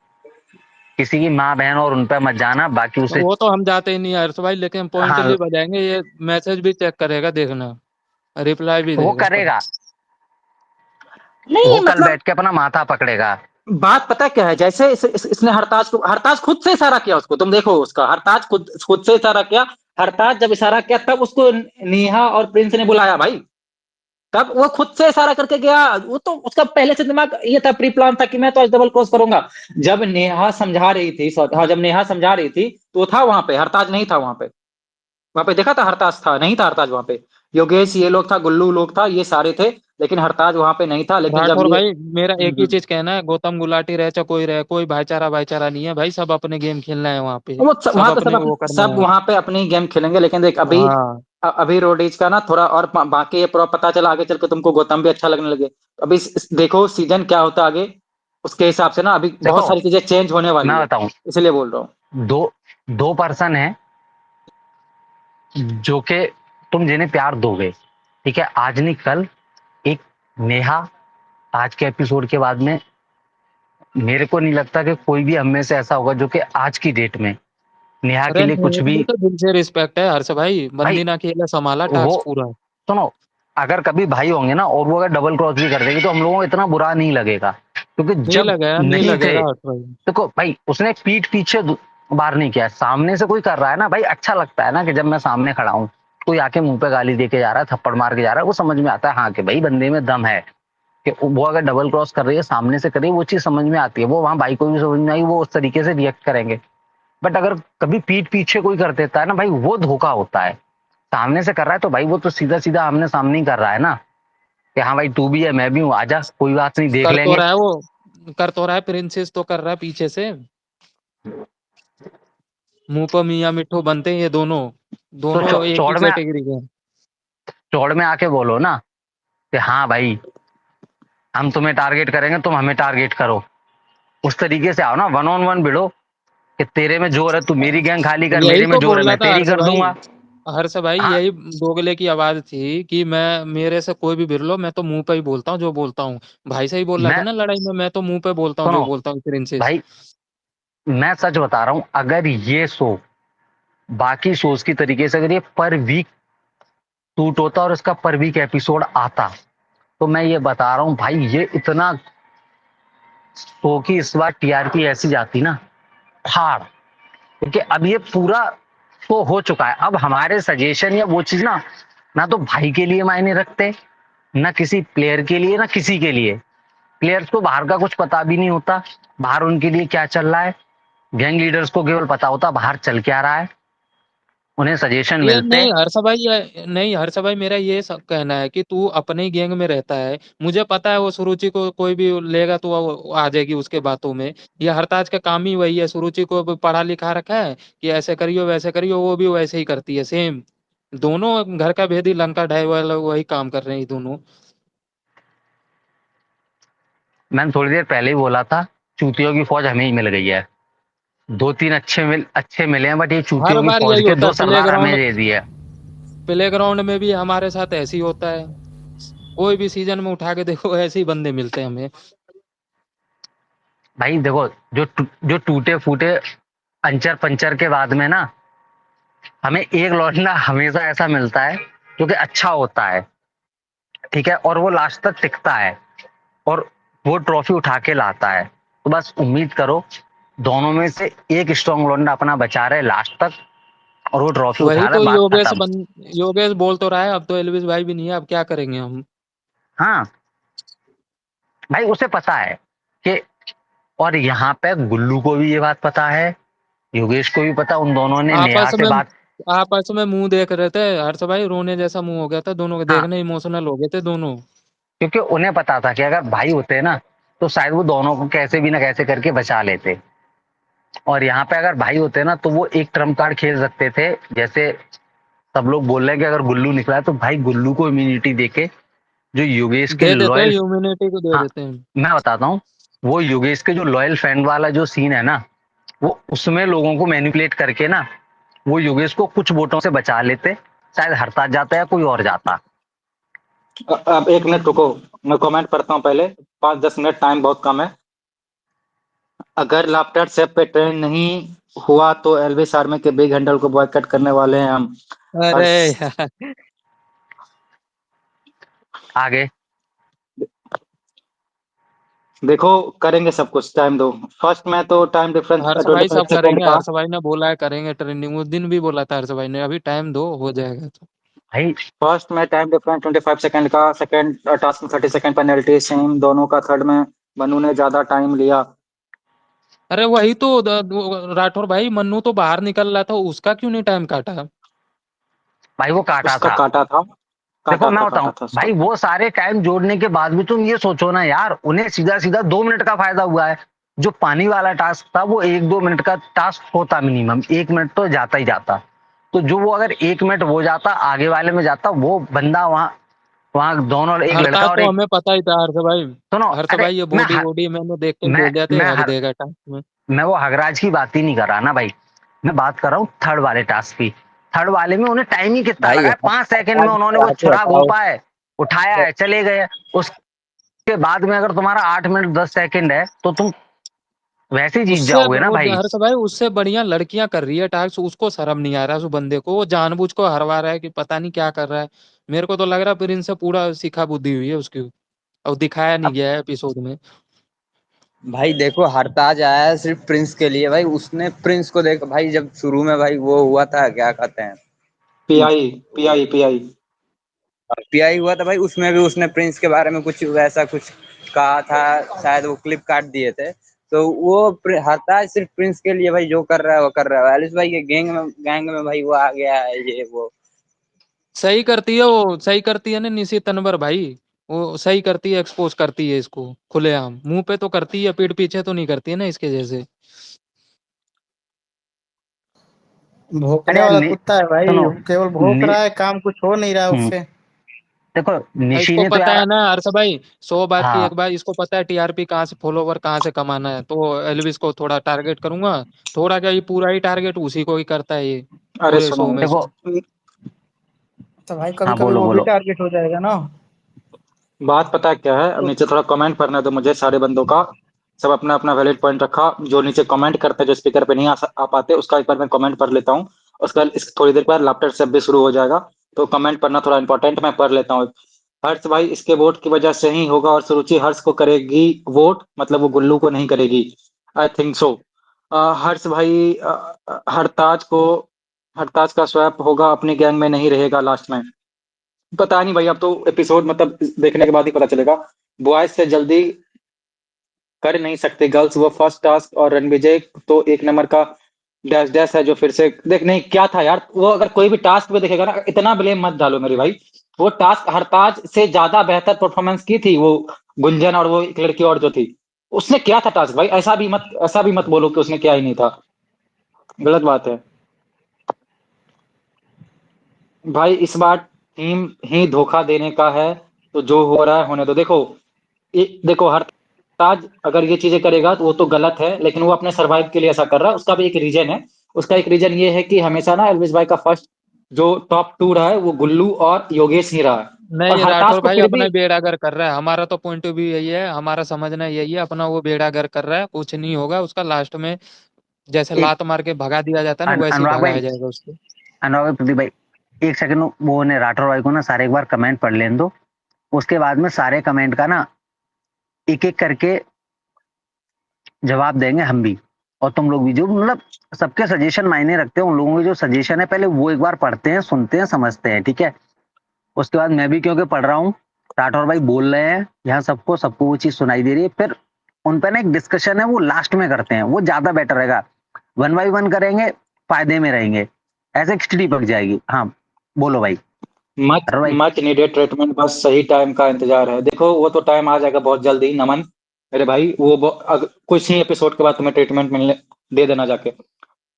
[SPEAKER 2] किसी की माँ बहन और उन पर मत जाना, बाकी उसे।
[SPEAKER 8] वो तो हम जाते ही नहीं है हर्ष भाई, लेकिन
[SPEAKER 2] हाँ
[SPEAKER 8] पॉइंटली बजाएंगे, ये मैसेज भी चेक करेगा, देखना रिप्लाई भी
[SPEAKER 2] वो
[SPEAKER 8] देगा सब।
[SPEAKER 2] करेगा,
[SPEAKER 3] नहीं
[SPEAKER 2] वो कल
[SPEAKER 3] मतलब
[SPEAKER 2] बैठ के अपना माथा पकड़ेगा।
[SPEAKER 3] बात पता क्या है, जैसे इसने हरताज खुद से इशारा किया उसको, तुम देखो उसका, हरताज खुद खुद से इशारा किया। हरताज जब इशारा किया तब उसको नेहा और प्रिंस ने बुलाया भाई, तब वो खुद से इशारा करके गया। वो तो उसका पहले से दिमाग ये था, प्री प्लान था कि मैं तो आज डबल क्रॉस करूंगा। जब नेहा समझा रही थी, हाँ जब नेहा समझा रही थी तो वो था वहां पे, हरताज नहीं था वहां पे। वहां पे देखा था हरताज था, नहीं था हरताज वहां पे। योगेश ये लोग था, गुल्लू लोग था, ये सारे थे, लेकिन हरताज वहां पे नहीं था। लेकिन जब
[SPEAKER 8] राठौर
[SPEAKER 3] ये
[SPEAKER 8] भाई मेरा एक ही चीज कहना है, गौतम गुलाटी रहे चाहे कोई रहे, कोई भाईचारा भाईचारा नहीं है भाई, सब अपने गेम खेलना है वहां पे,
[SPEAKER 3] वो
[SPEAKER 8] सब
[SPEAKER 3] वहां तो
[SPEAKER 8] अपने वो करना
[SPEAKER 3] सब
[SPEAKER 8] है।
[SPEAKER 3] वहां पे अपनी गेम खेलेंगे। लेकिन देख अभी
[SPEAKER 8] हाँ
[SPEAKER 3] अभी रोडीज का ना थोड़ा और बाकी ये पूरा पता चला, आगे चल के तुमको गौतम भी अच्छा लगने लगे। अभी देखो सीजन क्या होता है आगे, उसके हिसाब से ना अभी बहुत
[SPEAKER 2] देखो
[SPEAKER 3] सारी चीजें चेंज होने वाली
[SPEAKER 2] मैं
[SPEAKER 3] है,
[SPEAKER 2] बताऊं,
[SPEAKER 3] इसलिए बोल रहा हूँ।
[SPEAKER 2] दो दो पर्सन है जो कि तुम जिन्हें प्यार दोगे, ठीक है, आज नहीं कल। एक नेहा, आज के एपिसोड के बाद में मेरे को नहीं लगता कि कोई भी हम में से ऐसा होगा जो कि आज की डेट में नेहा के
[SPEAKER 8] अरे
[SPEAKER 2] लिए कुछ भी।
[SPEAKER 8] मेरी तो दिल से रिस्पेक्ट है हर्ष भाई,
[SPEAKER 2] भाई
[SPEAKER 8] बंदी ना अकेला संभाला
[SPEAKER 2] वो
[SPEAKER 8] टास्क पूरा।
[SPEAKER 2] सुनो, अगर कभी भाई होंगे ना और वो अगर डबल क्रॉस भी कर देगी तो हम लोगों को इतना बुरा नहीं लगेगा, क्योंकि
[SPEAKER 8] नहीं
[SPEAKER 2] जब
[SPEAKER 8] लगेगा नहीं
[SPEAKER 2] नहीं थे।
[SPEAKER 8] लगेगा हर्ष भाई।
[SPEAKER 2] देखो भाई उसने पीठ पीछे बार नहीं किया, सामने से कोई कर रहा है ना भाई, अच्छा लगता है ना कि जब मैं सामने खड़ा हूँ कोई आके मुंह पे गाली दे के जा रहा है, थप्पड़ मार के जा रहा है, वो समझ में आता है हाँ कि भाई बंदे में दम है। कि वो अगर डबल क्रॉस कर रही है सामने से कर रही है, वो चीज समझ में आती है, वो वहां भाई को भी समझ में आई, वो उस तरीके से रिएक्ट करेंगे। बट अगर कभी पीठ पीछे कोई कर देता है ना भाई, वो धोखा होता है। सामने से कर रहा है तो भाई वो तो सीधा सीधा आमने सामने ही कर रहा है ना, कि हाँ भाई तू भी है मैं भी हूँ, आजा कोई बात नहीं देख
[SPEAKER 8] कर तो
[SPEAKER 2] लेंगे।
[SPEAKER 8] रहा है वो, कर तो रहा है, प्रिंसेस तो कर रहा है पीछे से, मुंह पर मियाँ मिट्ठू बनते हैं ये दोनों,
[SPEAKER 2] तो
[SPEAKER 8] दोनों एक ही
[SPEAKER 2] चौड़ में,
[SPEAKER 8] कैटेगरी के हैं।
[SPEAKER 2] चौड़ में आके बोलो ना कि हाँ भाई हम तुम्हें टारगेट करेंगे, तुम हमें टारगेट करो। उस तरीके से आओ ना, वन ऑन वन भिड़ो कि तेरे में जोर है तू मेरी गैंग खाली कर,
[SPEAKER 8] यही
[SPEAKER 2] मेरे में
[SPEAKER 8] तो
[SPEAKER 2] जोर है
[SPEAKER 8] बोल रहा
[SPEAKER 2] मैं
[SPEAKER 8] था
[SPEAKER 2] तेरी
[SPEAKER 8] हर्ष
[SPEAKER 2] कर
[SPEAKER 8] भाई,
[SPEAKER 2] दूंगा।
[SPEAKER 8] हर्ष भाई
[SPEAKER 2] हाँ
[SPEAKER 8] यही दोगले की आवाज थी कि मैं, मेरे से कोई भी भिड़ लो, मैं तो मुंह पे ही बोलता हूँ जो बोलता हूँ। भाई से ही बोल रहा था
[SPEAKER 2] मैं
[SPEAKER 8] ना लड़ाई में, मैं तो मुंह पे बोलता हूँ
[SPEAKER 2] सुनो
[SPEAKER 8] जो बोलता हूँ प्रिंसेस।
[SPEAKER 2] भाई, मैं सच बता रहा हूं, अगर ये शो बाकी शोज की तरीके से अगर ये पर वीक शूट होता और इसका पर वीक एपिसोड आता, तो मैं ये बता रहा हूँ भाई ये इतना शो की इस बार टीआरपी ऐसी जाती ना फाड़, क्योंकि अब ये पूरा शो हो चुका है। अब हमारे सजेशन या वो चीज ना, ना तो भाई के लिए मायने रखते, ना किसी प्लेयर के लिए, ना किसी के लिए। प्लेयर्स को बाहर का कुछ पता भी नहीं होता, बाहर उनके लिए क्या चल रहा है। गैंग लीडर्स को केवल पता होता बाहर चल क्या रहा है, उन्हें सजेशन
[SPEAKER 8] ये
[SPEAKER 2] मिलते।
[SPEAKER 8] नहीं हर्ष भाई, नहीं हर्ष भाई, मेरा ये कहना है कि तू अपने ही गैंग में रहता है, मुझे पता है वो सुरुचि को कोई भी लेगा तो वो आ जाएगी उसके बातों में। ये हरताज का काम ही वही है, सुरुचि को भी पढ़ा लिखा रखा है कि ऐसे करियो वैसे करियो, वो भी वैसे ही करती है सेम। दोनों घर का भेदी लंका ढाई वाला वही काम कर रहे हैं ये दोनों।
[SPEAKER 2] मैंने थोड़ी देर पहले ही बोला था, चूतियों की फौज हमें ही मिल गई है। दो तीन अच्छे मिले हैं, बट ये
[SPEAKER 8] हर
[SPEAKER 2] चूतियों की
[SPEAKER 8] बार
[SPEAKER 2] फौज
[SPEAKER 8] यही
[SPEAKER 2] के
[SPEAKER 8] होता
[SPEAKER 2] दो
[SPEAKER 8] है,
[SPEAKER 2] सरदार हमें दे दिए।
[SPEAKER 8] प्ले ग्राउंड में भी हमारे साथ ऐसे ही होता है, कोई भी सीजन में उठा के देखो ऐसे ही बंदे मिलते हैं हमें।
[SPEAKER 2] भाई देखो, जो टूटे फूटे अंचर पंचर के बाद में ना हमें एक लौंडा हमेशा ऐसा मिलता है जो कि अच्छा होता है, ठीक है, और वो लास्ट तक टिकता है और वो ट्रॉफी उठा के लाता है। तो बस उम्मीद करो दोनों में से एक स्ट्रॉन्ग लौंडा अपना बचा रहे लास्ट तक और वो ट्रॉफी
[SPEAKER 8] वही
[SPEAKER 2] उठा रहे,
[SPEAKER 8] तो
[SPEAKER 2] बात खत्म।
[SPEAKER 8] योगेश बोल तो रहा है, अब तो एलविस भाई भी नहीं है, अब क्या करेंगे हम।
[SPEAKER 2] हाँ भाई उसे पता है कि, और यहाँ पे गुल्लू को भी ये बात पता है, योगेश को भी पता, उन दोनों ने नेहा
[SPEAKER 8] आपस
[SPEAKER 2] से
[SPEAKER 8] में
[SPEAKER 2] बात,
[SPEAKER 8] आपस में मुंह देख रहे थे हर्ष भाई, रोने जैसा मुंह हो गया था दोनों के,
[SPEAKER 2] हाँ,
[SPEAKER 8] देखने इमोशनल हो गए थे दोनों।
[SPEAKER 2] क्योंकि उन्हें पता था कि अगर भाई होते ना तो शायद वो दोनों को कैसे भी ना कैसे करके बचा लेते, और यहाँ पे अगर भाई होते ना तो वो एक ट्रम्प कार्ड खेल सकते थे। जैसे सब लोग बोल रहे हैं कि अगर गुल्लू निकला है तो भाई गुल्लू को इम्यूनिटी देके जो योगेश के
[SPEAKER 8] दे देते हैं,
[SPEAKER 2] लॉयल,
[SPEAKER 8] ह्यूमैनिटी को दे
[SPEAKER 2] हाँ
[SPEAKER 8] देते हैं।
[SPEAKER 2] मैं बताता हूँ, वो योगेश के जो लॉयल फ्रेंड वाला जो सीन है ना, वो उसमें लोगों को मैनिपुलेट करके ना वो योगेश को कुछ वोटों से बचा लेते, शायद हरता जाता या कोई और जाता।
[SPEAKER 3] अब 1 मिनट रुको, मैं कमेंट करता हूँ पहले। 5-10 मिनट, टाइम बहुत कम है। अगर लाफ्टर सेप पे ट्रेन नहीं हुआ तो एल्विस आर्मी के बिग हैंडल को बॉयकॉट करने वाले हैं हम।
[SPEAKER 8] अरे
[SPEAKER 3] हर्ष,
[SPEAKER 8] यार,
[SPEAKER 2] आगे
[SPEAKER 3] देखो करेंगे सब कुछ, टाइम दो। फर्स्ट में तो टाइम डिफरेंस
[SPEAKER 8] हर्ष भाई
[SPEAKER 3] 25
[SPEAKER 8] सब
[SPEAKER 3] सेकंड
[SPEAKER 8] करेंगे,
[SPEAKER 3] का।
[SPEAKER 8] हर्ष भाई ने बोला है करेंगे ट्रेंडिंग, उस दिन भी बोला था हर्ष भाई ने, अभी टाइम दो हो जाएगा तो।
[SPEAKER 2] भाई
[SPEAKER 3] फर्स्ट में टाइम डिफरेंस 25 सेकंड का, सेकंड टास्क में 30 सेकंड पेनल्टी सेम दोनों का। थर्ड में मनु ने ज्यादा टाइम लिया।
[SPEAKER 8] अरे वही तो राठौर भाई, मन्नू तो बाहर निकल रहा था, उसका क्यों नहीं टाइम काटा?
[SPEAKER 2] भाई वो काटा
[SPEAKER 3] उसका
[SPEAKER 2] था।
[SPEAKER 3] काटा था,
[SPEAKER 2] देखो
[SPEAKER 3] काटा
[SPEAKER 2] मैं
[SPEAKER 3] था,
[SPEAKER 2] बताऊं
[SPEAKER 3] काटा था उसका।
[SPEAKER 2] भाई, वो सारे टाइम जोड़ने के बाद भी तुम ये सोचो ना यार, उन्हें सीधा सीधा 2 मिनट का फायदा हुआ है। जो पानी वाला टास्क था वो 1-2 मिनट का टास्क होता, मिनिमम 1 मिनट तो जाता ही जाता। तो जो वो अगर 1 मिनट वो जाता आगे वाले में जाता, वो बंदा वहां, वहां दोनों, एक लड़का
[SPEAKER 8] हरताज
[SPEAKER 2] और
[SPEAKER 8] तो
[SPEAKER 2] एक,
[SPEAKER 8] हमें पता ही था हर्ष भाई।
[SPEAKER 2] सुनो,
[SPEAKER 8] हर्ष
[SPEAKER 2] अरे
[SPEAKER 8] भाई ये बॉडी वॉडी मैंने देख के
[SPEAKER 2] मैं
[SPEAKER 8] बोल दिया था,
[SPEAKER 2] मैं
[SPEAKER 8] हक
[SPEAKER 2] हर
[SPEAKER 8] देगा टास्क में।
[SPEAKER 2] मैं वो हगराज की बात ही नहीं कर रहा ना भाई, मैं बात कर रहा हूँ थर्ड वाले टास्क की। थर्ड वाले में उन्हें टाइम ही कितना
[SPEAKER 9] भाई
[SPEAKER 2] लगा है, 5 सेकंड में
[SPEAKER 9] हरताज
[SPEAKER 2] उन्होंने
[SPEAKER 9] की
[SPEAKER 2] वो
[SPEAKER 9] बात ही
[SPEAKER 2] छुरा
[SPEAKER 9] हटाओ।
[SPEAKER 2] घोंपा है, उठाया है, चले गए। उसके बाद में अगर तुम्हारा 8 मिनट 10 सेकंड है तो तुम वैसे ही जीत
[SPEAKER 8] उससे
[SPEAKER 2] जाओगे ना भाई।
[SPEAKER 8] हर्ष भाई उससे बढ़िया लड़कियां कर रही है टास्क, उसको शर्म नहीं आ रहा है उस बंदे को, वो जानबूझ को हरवा रहा है कि पता नहीं क्या कर रहा है। मेरे को तो लग रहा है फिर इनसे पूरा सीखा बुद्धि हुई है उसकी, और दिखाया नहीं
[SPEAKER 2] अब
[SPEAKER 8] गया है एपिसोड में।
[SPEAKER 9] भाई देखो हरताज आया है सिर्फ प्रिंस के लिए भाई, उसने प्रिंस को देखो भाई, जब शुरू में भाई वो हुआ था क्या कहते हैं,
[SPEAKER 3] पीआई, पीआई।
[SPEAKER 9] पीआई हुआ था भाई, उसमें भी उसने प्रिंस के बारे में कुछ वैसा कुछ कहा था, शायद वो क्लिप काट दिए थे। तो वो हरताज सिर्फ प्रिंस के लिए भाई जो कर रहा है वो कर रहा है। एलिस भाई के गैंग में भाई वो आ गया है ये वो।
[SPEAKER 8] सही करती है वो, सही करती है ना निशी तनवर भाई, वो सही करती है, एक्सपोज करती है इसको खुलेआम, मुंह पे तो करती है, पीठ पीछे तो नहीं करती है ना इसके जैसे।
[SPEAKER 4] भौंकने
[SPEAKER 2] अरे
[SPEAKER 4] वाला कुत्ता है भाई,
[SPEAKER 2] सुनो,
[SPEAKER 4] वो केवल भौंक
[SPEAKER 2] नि,
[SPEAKER 4] रहा है, काम कुछ हो नहीं रहा है
[SPEAKER 2] हम्म,
[SPEAKER 4] उससे।
[SPEAKER 2] देखो निशी
[SPEAKER 8] इसको
[SPEAKER 2] ने तो
[SPEAKER 8] पता
[SPEAKER 2] यार,
[SPEAKER 8] है ना हर्ष भाई, 100 बात की
[SPEAKER 2] हाँ
[SPEAKER 8] एक बात, इसको पता है टीआरपी कहाँ से, फॉलोवर कहाँ से कमाना है, तो एल्विस को थोड़ा टारगेट करूंगा। थोड़ा क्या, ये पूरा ही टारगेट उसी को ही करता है ये,
[SPEAKER 3] अरे
[SPEAKER 8] पूरे
[SPEAKER 3] सुनो,
[SPEAKER 8] शो में से।
[SPEAKER 2] देखो,
[SPEAKER 4] तो भाई कभी
[SPEAKER 2] हाँ
[SPEAKER 4] कभी
[SPEAKER 2] बोलो
[SPEAKER 4] वो भी
[SPEAKER 2] बोलो।
[SPEAKER 4] टारगेट हो जाएगा ना।
[SPEAKER 3] बात पता है क्या है? अब
[SPEAKER 4] तो
[SPEAKER 3] नीचे थोड़ा कमेंट पढ़ने दो मुझे, सारे बंदों का। सब अपना अपना वैलिड पॉइंट रखा। जो नीचे कमेंट करते हैं, जो स्पीकर पे नहीं आ पाते, उसका एक बार मैं कमेंट पढ़ लेता हूँ। उसका इस थोड़ी देर बाद लाफ्टर से भी शुरू हो जाएगा। तो कमेंट पढ़ना थोड़ा इंपॉर्टेंट, मैं पढ़ लेता हूँ। हर्ष भाई इसके वोट की वजह से ही होगा, और सुरुचि हर्ष को करेगी वोट, मतलब वो गुल्लू को नहीं करेगी। I think so. हर्ष भाई हरताज को, हरताज का स्वैप होगा, अपनी गैंग में नहीं रहेगा लास्ट में। पता नहीं भाई, अब तो एपिसोड मतलब देखने के बाद ही पता चलेगा। बॉयज से जल्दी कर नहीं सकते गर्ल्स वो फर्स्ट टास्क, और रणविजय तो 1 नंबर का डैश डैश है जो फिर से देख नहीं क्या था यार। वो अगर कोई भी टास्क पे देखेगा ना, इतना ब्लेम मत डालो मेरे भाई। वो टास्क हरताज से ज्यादा बेहतर परफॉर्मेंस की थी वो गुंजन, और वो एक लड़की और जो थी, उसने क्या था टास्क भाई? ऐसा भी मत बोलो कि उसने क्या ही नहीं था, गलत बात है भाई। इस बार टीम ही धोखा देने का है, तो जो हो रहा है होने दो। देखो देखो हरताज अगर ये चीजें करेगा तो वो तो गलत है, लेकिन वो अपने सरवाइव के लिए ऐसा कर रहा है, उसका भी एक रीजन है। उसका एक रीजन ये है कि हमेशा ना एल्विस भाई का फर्स्ट जो टॉप 2 रहा है वो गुल्लू और योगेश ही रहा है। और
[SPEAKER 8] नहीं
[SPEAKER 3] हरताज
[SPEAKER 8] राठौर
[SPEAKER 3] को
[SPEAKER 8] भाई
[SPEAKER 3] फिर
[SPEAKER 8] अपना
[SPEAKER 3] भी
[SPEAKER 8] बेड़ागर कर रहा है, हमारा तो पॉइंट ऑफ व्यू यही है, हमारा समझना यही है, अपना वो बेड़ागर कर रहा है, कुछ नहीं होगा उसका लास्ट में, जैसे
[SPEAKER 2] एक
[SPEAKER 8] लात मार के भगा दिया जाता है ना, वैसे ही
[SPEAKER 2] अनुराग
[SPEAKER 8] भगाया
[SPEAKER 2] भाई,
[SPEAKER 8] जाएगा उसको।
[SPEAKER 2] अनुराग भाई, प्रदीप भाई, एक सेकंड वो ने राठौर भाई को ना सारे एक बार कमेंट पढ़ लेने दो। उसके बाद में सारे कमेंट का ना एक एक करके जवाब देंगे हम भी, और तुम लोग भी, जो मतलब सबके सजेशन मायने रखते हैं, उन लोगों के जो सजेशन है पहले वो एक बार पढ़ते हैं, सुनते हैं, समझते हैं, ठीक है। उसके बाद मैं भी क्योंकि पढ़ रहा हूँ, राठौर भाई बोल रहे हैं यहाँ, सबको सबको वो चीज सुनाई दे रही है, फिर उन पर ना एक डिस्कशन है वो लास्ट में करते हैं, वो ज्यादा बेटर रहेगा। 1 बाई 1 करेंगे, फायदे में रहेंगे, ऐसे खिचड़ी पक जाएगी। हाँ बोलो भाई।
[SPEAKER 3] मच
[SPEAKER 2] अरे भाई
[SPEAKER 3] मच नीडेड ट्रीटमेंट, बस सही टाइम का इंतजार है। देखो वो तो टाइम आ जाएगा बहुत जल्दी नमन मेरे भाई, कुछ ही एपिसोड के बाद तुम्हें ट्रीटमेंट मिलने दे देना जाके।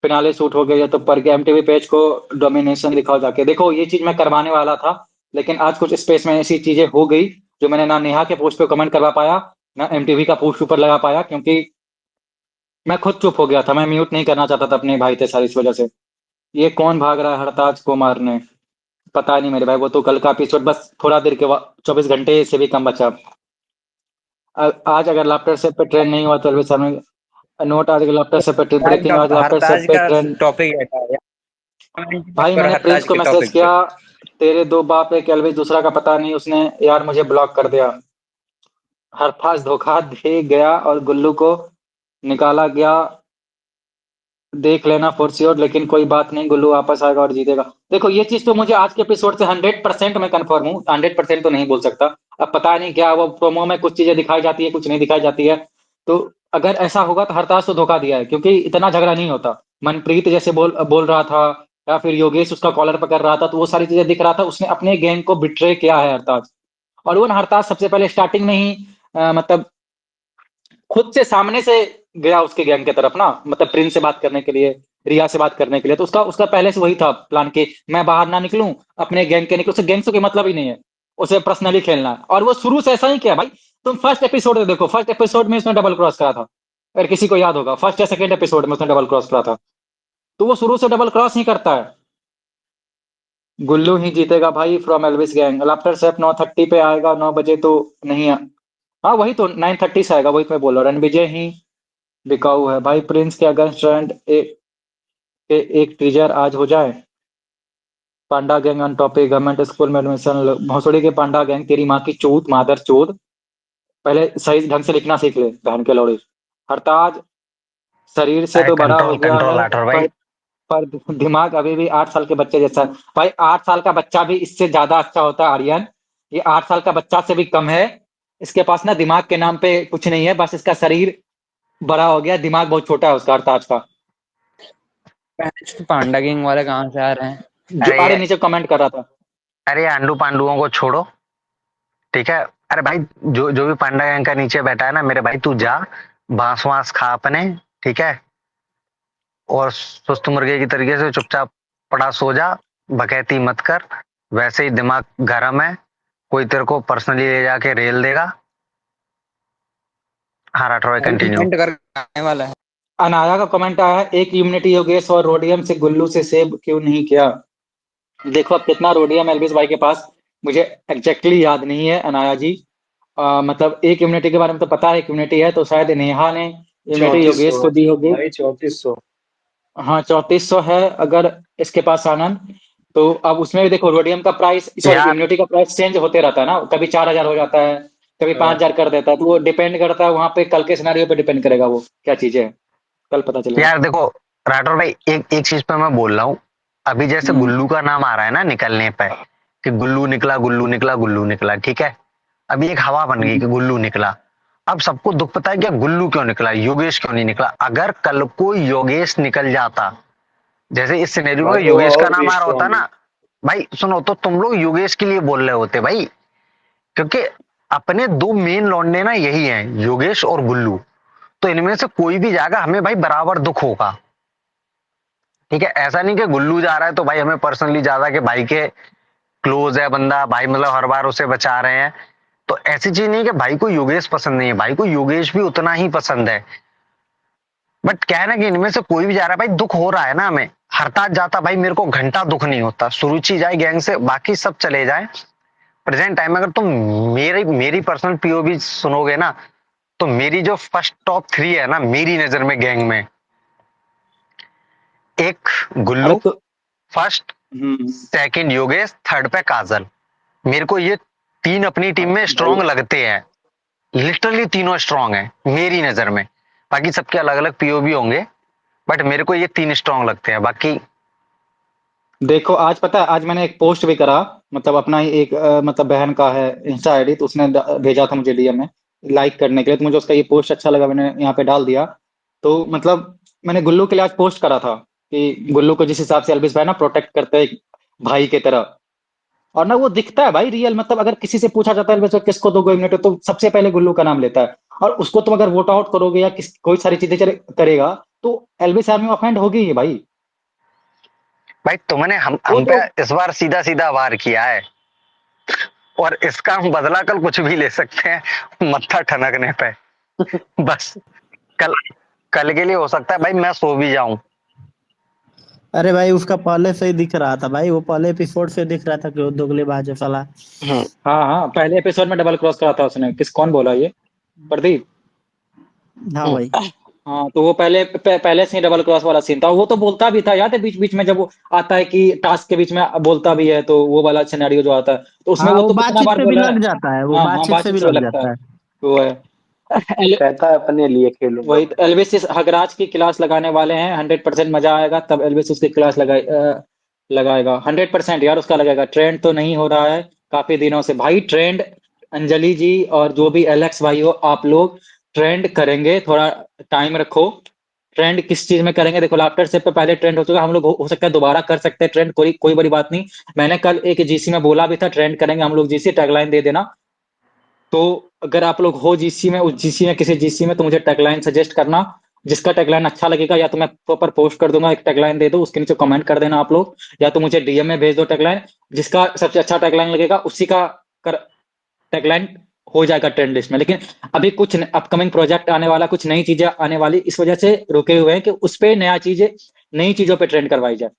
[SPEAKER 3] फिनाले शूट हो गया तो पर एमटीवी पेज को डोमिनेशन दिखाओ जाके। देखो ये चीज मैं करवाने वाला था, लेकिन आज कुछ स्पेस में ऐसी चीजें हो गई जो मैंने ना नेहा के पोस्ट पे कमेंट करवा पाया, ना एमटीवी का पोस्ट ऊपर लगा पाया, क्योंकि मैं खुद चुप हो गया था। मैं म्यूट नहीं करना चाहता था अपने भाई थे सारी इस वजह से। ये कौन भाग रहा है हरताज को मारने, पता नहीं मेरे भाई। वो तो कल का एपिसोड बस थोड़ा देर के 24 घंटे से भी कम बचा। आज अगर लाफ्टर से पे ट्रेंड नहीं हुआ तो अलविदा सर में नोट, आज अगर लाफ्टर से पे ब्रेकिंग, आज लाफ्टर से
[SPEAKER 9] हरताज
[SPEAKER 3] पे
[SPEAKER 9] का
[SPEAKER 3] ट्रेंड।
[SPEAKER 9] टॉपिक हटा यार, कमेंट मत
[SPEAKER 3] भाई
[SPEAKER 9] करो
[SPEAKER 3] मैंने प्रिंस
[SPEAKER 9] हरताज
[SPEAKER 3] को
[SPEAKER 9] के
[SPEAKER 3] मैसेज
[SPEAKER 9] टॉपिक पे।
[SPEAKER 3] किया, तेरे दो बाप एक एल्विस दूसरा का पता नहीं, उसने यार मुझे ब्लॉक कर दिया। हरताज धोखा दे गया और गुल्लू को निकाला गया, देख लेना फॉर श्योर। लेकिन कोई बात नहीं, गुल्लू वापस आएगा और जीतेगा। देखो ये चीज तो मुझे आज के एपिसोड से 100% मैं कंफर्म हूँ, 100% तो नहीं बोल सकता। अब पता नहीं क्या वो प्रोमो में कुछ चीजें दिखाई जाती है, कुछ नहीं दिखाई जाती है। तो अगर ऐसा होगा तो हरताज तो धोखा दिया है, क्योंकि इतना झगड़ा नहीं होता। मनप्रीत जैसे बोल बोल रहा था, या फिर योगेश उसका कॉलर पकड़ रहा था, तो वो सारी चीजें दिख रहा था। उसने अपने गैंग को बिट्रे किया है हरताज। और वो हरताज सबसे पहले स्टार्टिंग में ही मतलब खुद से सामने से गया उसके गैंग की तरफ ना, मतलब प्रिंस से बात करने के लिए, रिया से बात करने के लिए। तो उसका उसका पहले से वही था प्लान कि मैं बाहर ना निकलूं, अपने गैंग के निकलूं। उसे गैंग से कोई मतलब ही नहीं है, उसे पर्सनली खेलना है। और वो शुरू से ऐसा ही किया भाई। तुम फर्स्ट एपिसोड देखो, फर्स्ट एपिसोड में उसने डबल क्रॉस करा था, अगर किसी को याद होगा। फर्स्ट या सेकंड एपिसोड में उसने डबल क्रॉस करा था। तो वो शुरू से डबल क्रॉस ही करता है। गुल्लू ही जीतेगा भाई from Elvis gang. Laughter safe 9:30 पे आएगा, 9 बजे तो नहीं हाँ वही तो 9:30 से आएगा, वही तो मैं बोल रहा हूँ। रणविजय ही बिकाऊ है भाई। प्रिंस के अगेंस्ट ट्रेंड एक टीजर आज हो जाए। Panda gang on topic, government school में एडमिशन। भोसड़ी के पांडा गैंग, तेरी माँ की चूत मादर चोद, पहले सही ढंग से लिखना सीख ले बहन के लौड़ी। हरताज शरीर से
[SPEAKER 2] अरे
[SPEAKER 3] तो बड़ा हो
[SPEAKER 2] कंट्रोल
[SPEAKER 3] गया
[SPEAKER 2] कंट्रोल
[SPEAKER 3] है,
[SPEAKER 2] आठौर भाई।
[SPEAKER 3] पर पर दिमाग अभी भी 8 साल के बच्चे जैसा है। भाई 8 साल का बच्चा भी इससे ज्यादा अच्छा होता है आर्यन। ये 8 साल का बच्चा से भी कम है। इसके पास ना दिमाग के नाम पे कुछ नहीं है, बस इसका शरीर बड़ा हो गया, दिमाग बहुत छोटा है उसका, हरताज का।
[SPEAKER 9] पांडा गैंग वाले कहाँ से आ रहे हैं?
[SPEAKER 3] जो
[SPEAKER 2] अरे
[SPEAKER 3] अरे नीचे कमेंट कर रहा था।
[SPEAKER 2] अरे आंडू पांडुओं को छोड़ो, ठीक है। अरे भाई जो जो भी पांडा गैंग का नीचे बैठा है ना मेरे भाई, तू जा बांस वांस खा अपने, ठीक है। और सुस्त मुर्गे की तरीके से चुपचाप पड़ा सो जा, बकैती मत कर। वैसे ही दिमाग गर्म है, कोई तेरे को पर्सनली ले जाके रेल देगा। हाँ राठौर कंटिन्यू।
[SPEAKER 9] कमेंट करके आने वाला है।
[SPEAKER 3] अनाया का कमेंट आया है, एक इम्यूनिटी योगेश और रोडियम से गुल्लू से सेव क्यों नहीं किया। देखो अब कितना रोडियम एल्विस भाई के पास, मुझे एग्जैक्टली याद नहीं है अनाया जी। मतलब एक इम्यूनिटी के बारे में तो पता है, एक इम्यूनिटी है तो शायद नेहा ने इम्यूनिटी योगेश को दी होगी।
[SPEAKER 10] 3400।
[SPEAKER 3] हाँ 3400 है अगर इसके पास आनंद। तो अब उसमें भी देखो रोडियम का प्राइस, सॉरी
[SPEAKER 2] यार
[SPEAKER 3] इम्यूनिटी का प्राइस चेंज होते रहता है ना, कभी 4000 हो जाता है, कभी 5000 कर देता है। तो वो डिपेंड करता है वहां पे, कल के सिनारियो पे डिपेंड करेगा वो क्या चीजें हैं, कल पता चलेगा।
[SPEAKER 2] यार देखो राठौर भाई, एक एक चीज पे मैं बोल रहा हूँ। अभी जैसे
[SPEAKER 3] हम्म
[SPEAKER 2] गुल्लू का नाम आ रहा है ना निकलने पे, कि गुल्लू निकला गुल्लू निकला गुल्लू निकला, ठीक है। अभी एक हवा बन गई
[SPEAKER 3] हम्म।
[SPEAKER 2] कि गुल्लू निकला। अब सबको दुख पता है क्या, गुल्लू क्यों निकला, योगेश क्यों नहीं निकला। अगर कल को योगेश निकल जाता, जैसे इस सिनेरियो में
[SPEAKER 10] भाई वो
[SPEAKER 2] योगेश का
[SPEAKER 10] और भी
[SPEAKER 2] नाम आ रहा होता
[SPEAKER 10] स्ट्रांग है।
[SPEAKER 2] ना, भाई सुनो तो तुम लोग योगेश के लिए बोल रहे होते भाई। क्योंकि अपने दो मेन लौंडे ना यही हैं, योगेश और गुल्लू। तो इनमें से कोई भी जाएगा हमें भाई बराबर दुख होगा, ठीक है। ऐसा नहीं कि गुल्लू जा रहा है तो भाई हमें पर्सनली ज्यादा कि भाई के क्लोज है बंदा, भाई मतलब हर बार उसे बचा रहे हैं। तो ऐसी चीज नहीं कि भाई को योगेश पसंद नहीं है, भाई को योगेश भी उतना ही पसंद है। बट क्या है ना कि इनमें से कोई भी जा रहा है भाई, दुख हो रहा है ना हमें। हरताज जाता भाई मेरे को घंटा दुख नहीं होता, सुरुचि जाए गैंग से, बाकी सब चले जाए। प्रेजेंट टाइम में अगर तुम मेरी मेरी पर्सनल पीओवी सुनोगे ना, तो मेरी जो फर्स्ट टॉप 3 है ना मेरी नजर में गैंग में, एक
[SPEAKER 3] अरे
[SPEAKER 2] गुल्लू,
[SPEAKER 3] तो
[SPEAKER 2] फर्स्ट,
[SPEAKER 3] हम्म
[SPEAKER 2] सेकंड योगेश, थर्ड पे काजल। मेरे को ये 3 अपनी टीम में
[SPEAKER 10] भाई
[SPEAKER 2] स्ट्रांग लगते हैं, लिटरली तीनों स्ट्रांग है मेरी नजर में। बाकी सबके अलग अलग पीओवी होंगे, बट मेरे को ये 3 स्ट्रांग लगते हैं। बाकी
[SPEAKER 3] देखो आज पता है, आज मैंने एक पोस्ट भी करा, मतलब अपना ही एक मतलब बहन का है इंस्टा आईडी, तो उसने भेजा था मुझे डीएम में लाइक करने के लिए। तो मुझे उसका ये पोस्ट अच्छा लगा, मैंने यहाँ पे डाल दिया। तो मतलब मैंने गुल्लू के लिए आज पोस्ट करा था कि गुल्लू को जिस हिसाब से एल्विस भाई ना प्रोटेक्ट करते हैं एक भाई की तरह, और ना वो दिखता है भाई रियल, मतलब अगर किसी से पूछा जाता है एल्विस भाई किसको दोगे इग्नाइटर, तो सबसे पहले गुल्लू का नाम लेता है। और उसको तुम अगर वोट आउट करोगे या कोई सारी चीजें करेगा तो एल्विस आर्मी ऑफेंड होगी ही भाई।
[SPEAKER 2] भाई तुमने हम
[SPEAKER 3] वो
[SPEAKER 2] पे
[SPEAKER 3] तो
[SPEAKER 2] इस बार सीधा सीधा वार किया है, और इसका हम बदला कल कुछ भी ले सकते हैं मत्था ठनकने पे। बस कल कल के लिए हो सकता है भाई मैं सो भी जाऊं।
[SPEAKER 11] अरे भाई उसका पहले से ही दिख रहा था भाई, वो पहले एपिसोड से दिख रहा था कि वो दोगलेबाज है साला।
[SPEAKER 3] हाँ हाँ, पहले एपिसोड में डबल क्रॉस करा था उसने। कौन बोला ये? प्रदीप।
[SPEAKER 11] हाँ भाई।
[SPEAKER 3] हाँ, तो वो पहले से ही डबल क्रॉस वाला सीन था। वो तो बोलता भी था, याद है बीच बीच में जब वो आता है कि टास्क के बीच में बोलता भी है, तो वो वाला सिनेरियो जो आता है तो उसमें
[SPEAKER 11] हाँ
[SPEAKER 3] वो
[SPEAKER 11] वो
[SPEAKER 3] तो कितना
[SPEAKER 11] बातचीत
[SPEAKER 3] बार
[SPEAKER 11] से भी
[SPEAKER 3] बोला है।
[SPEAKER 11] लग जाता है, वो
[SPEAKER 3] हाँ हाँ,
[SPEAKER 11] बातचीत से
[SPEAKER 3] बातचीत
[SPEAKER 11] भी
[SPEAKER 3] से वो
[SPEAKER 11] लग
[SPEAKER 3] लगता
[SPEAKER 11] जाता
[SPEAKER 3] है।
[SPEAKER 11] है।
[SPEAKER 3] वो है
[SPEAKER 12] कहता है अपने लिए खेलूंगा
[SPEAKER 3] वही
[SPEAKER 12] मैं।
[SPEAKER 3] एल्विस इस हगराज की क्लास लगाने वाले हैं, 100% मजा आएगा। तब एल्विस उसकी क्लास लगाएगा 100% यार, उसका लगेगा। ट्रेंड तो नहीं हो रहा है काफी दिनों से भाई। ट्रेंड अंजलि जी और जो भी एलेक्स भाई हो, आप लोग ट्रेंड करेंगे, थोड़ा टाइम रखो। ट्रेंड किस चीज में करेंगे? देखो लाफ्टर सेप पे पहले ट्रेंड हो चुका, हम लोग हो सकता है दोबारा कर सकते हैं ट्रेंड, कोई कोई बड़ी बात नहीं। मैंने कल एक जीसी में बोला भी था ट्रेंड करेंगे हम लोग जीसी, टैगलाइन दे देना। तो अगर आप लोग हो जीसी में, उस जीसी में किसी जीसी में, तो मुझे टैगलाइन सजेस्ट करना। जिसका टैगलाइन अच्छा लगेगा या तो मैं पर पोस्ट कर दूंगा, एक टैगलाइन दे दो, उसके नीचे कमेंट कर देना आप लोग, या तो मुझे डीएम में भेज दो टैगलाइन। जिसका सबसे अच्छा टैगलाइन लगेगा उसी का टैगलाइन हो जाएगा ट्रेंड लिस्ट में। लेकिन अभी कुछ अपकमिंग प्रोजेक्ट आने वाला, कुछ नई चीजें आने वाली, इस वजह से रुके हुए हैं कि उस पे नई चीजों पे ट्रेंड करवाई जाए।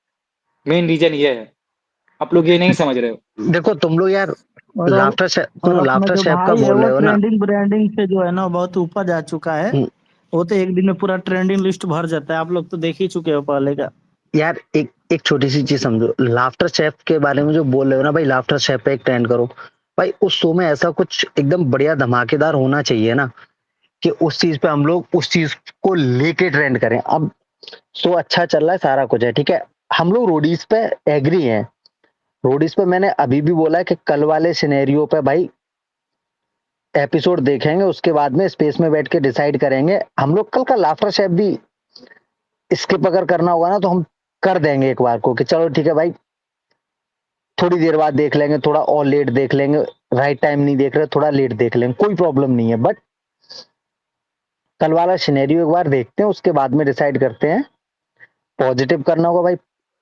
[SPEAKER 3] मेन रीजन ये है, आप लोग ये नहीं समझ रहे हो।
[SPEAKER 2] देखो तुम लोग यार
[SPEAKER 11] और और अपना
[SPEAKER 2] लाफ्टर
[SPEAKER 11] जो
[SPEAKER 2] शेफ का
[SPEAKER 11] भाई है
[SPEAKER 2] बोल
[SPEAKER 11] वो
[SPEAKER 2] रहे हो ना।
[SPEAKER 11] ट्रेंडिंग ब्रांडिंग से जो है ना बहुत ऊपर जा चुका है। वो तो एक दिन में पूरा ट्रेंडिंग लिस्ट भर जाता है, आप लोग तो देख ही चुके हो पहले का।
[SPEAKER 2] यार एक एक छोटी सी चीज समझो, लाफ्टर शेफ के बारे में जो बोल रहे हो ना भाई, लाफ्टर शेफ पे एक ट्रेंड करो भाई। उस शो में ऐसा कुछ एकदम बढ़िया धमाकेदार होना चाहिए ना, कि उस चीज पे हम लोग उस चीज को लेके ट्रेंड करें। अब शो अच्छा चल रहा है, सारा कुछ है, ठीक है, हम लोग रोडीज पे एग्री हैं। रोडीज पे मैंने अभी भी बोला है कि कल वाले सिनेरियो पे भाई एपिसोड देखेंगे, उसके बाद में स्पेस में बैठ के डिसाइड करेंगे। हम लोग कल का लाफ्टर शेफ भी स्किप अगर करना होगा ना तो हम कर देंगे एक बार को, कि चलो ठीक है भाई थोड़ी देर बाद देख लेंगे, थोड़ा और लेट देख लेंगे, राइट टाइम नहीं देख रहे थोड़ा लेट देख लेंगे, कोई प्रॉब्लम नहीं है। बट कल वाला सिनेरियो एक बार देखते हैं, उसके बाद में डिसाइड करते हैं। पॉजिटिव करना होगा भाई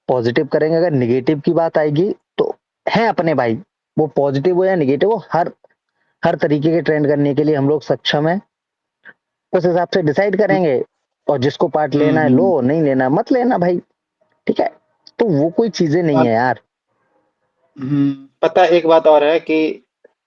[SPEAKER 2] पॉजिटिव करेंगे, अगर निगेटिव की बात आएगी तो है अपने भाई, वो पॉजिटिव हो या निगेटिव हो, हर तरीके के ट्रेंड करने के लिए हम लोग सक्षम है। उस हिसाब से डिसाइड करेंगे, और जिसको पार्ट लेना है लो, नहीं लेना है मत लेना भाई, ठीक है। तो वो कोई चीजें नहीं है यार।
[SPEAKER 3] पता है एक बात और है कि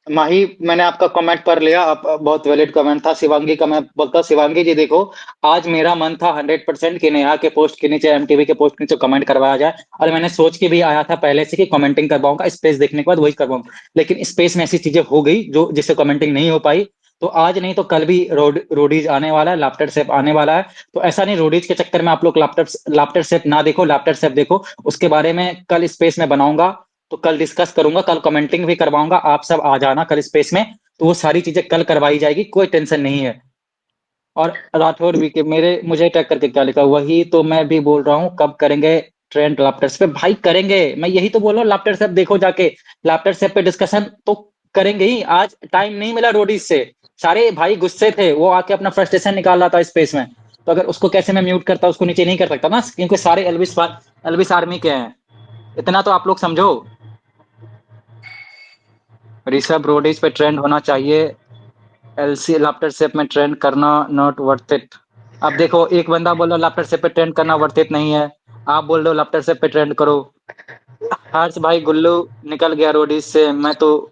[SPEAKER 3] माही, मैंने आपका कमेंट पढ़ लिया, आप बहुत वैलिड कमेंट था। शिवांगी का मैं बोलता, शिवांगी जी देखो, आज मेरा मन था 100% कि नेहा के पोस्ट के नीचे, एमटीवी के पोस्ट के नीचे कमेंट करवाया जाए, और मैंने सोच के भी आया था पहले से कि कमेंटिंग करवाऊंगा, स्पेस देखने के बाद वही करवाऊंगा। लेकिन स्पेस में ऐसी चीजें हो गई जो जिससे कमेंटिंग नहीं हो पाई। तो आज नहीं तो कल भी रोडीज आने वाला है, लाफ्टर सेप आने वाला है। तो ऐसा नहीं रोडीज के चक्कर में आप लोग लाफ्टर सेप ना देखो, लाफ्टर सेप देखो। उसके बारे में कल स्पेस में बनाऊंगा, तो कल डिस्कस करूंगा, कल कमेंटिंग भी करवाऊंगा। आप सब आ जाना कल स्पेस में, तो वो सारी चीजें कल करवाई जाएगी, कोई टेंशन नहीं है। और राठौर भी के मुझे टैग करके क्या लिखा, वही तो मैं भी बोल रहा हूँ, कब करेंगे ट्रेंड लाफ्टर पे? भाई करेंगे, मैं यही तो बोल रहा हूँ, लाफ्टर सेप देखो जाके, लाफ्टर सेप पे डिस्कशन तो करेंगे ही। आज टाइम नहीं मिला रोडीज से, सारे भाई गुस्से थे, वो आके अपना फ्रस्ट्रेशन निकाल रहा था स्पेस में। तो अगर उसको कैसे मैं म्यूट करता, उसको नीचे नहीं कर सकता ना, क्योंकि सारे एल्विस आर्मी के हैं। इतना तो आप लोग समझो। ऋषभ रोडीज पे ट्रेंड होना चाहिए, एलसी लाफ्टर सेप में ट्रेंड करना नॉट वर्थ इट। अब देखो, एक बंदा बोल रहा लाफ्टर सेप पे ट्रेंड करना वर्थ इट नहीं है, आप बोल रहे हो लाफ्टर सेप पे ट्रेंड करो। हर्ष भाई गुल्लू निकल गया रोडीज से, मैं तो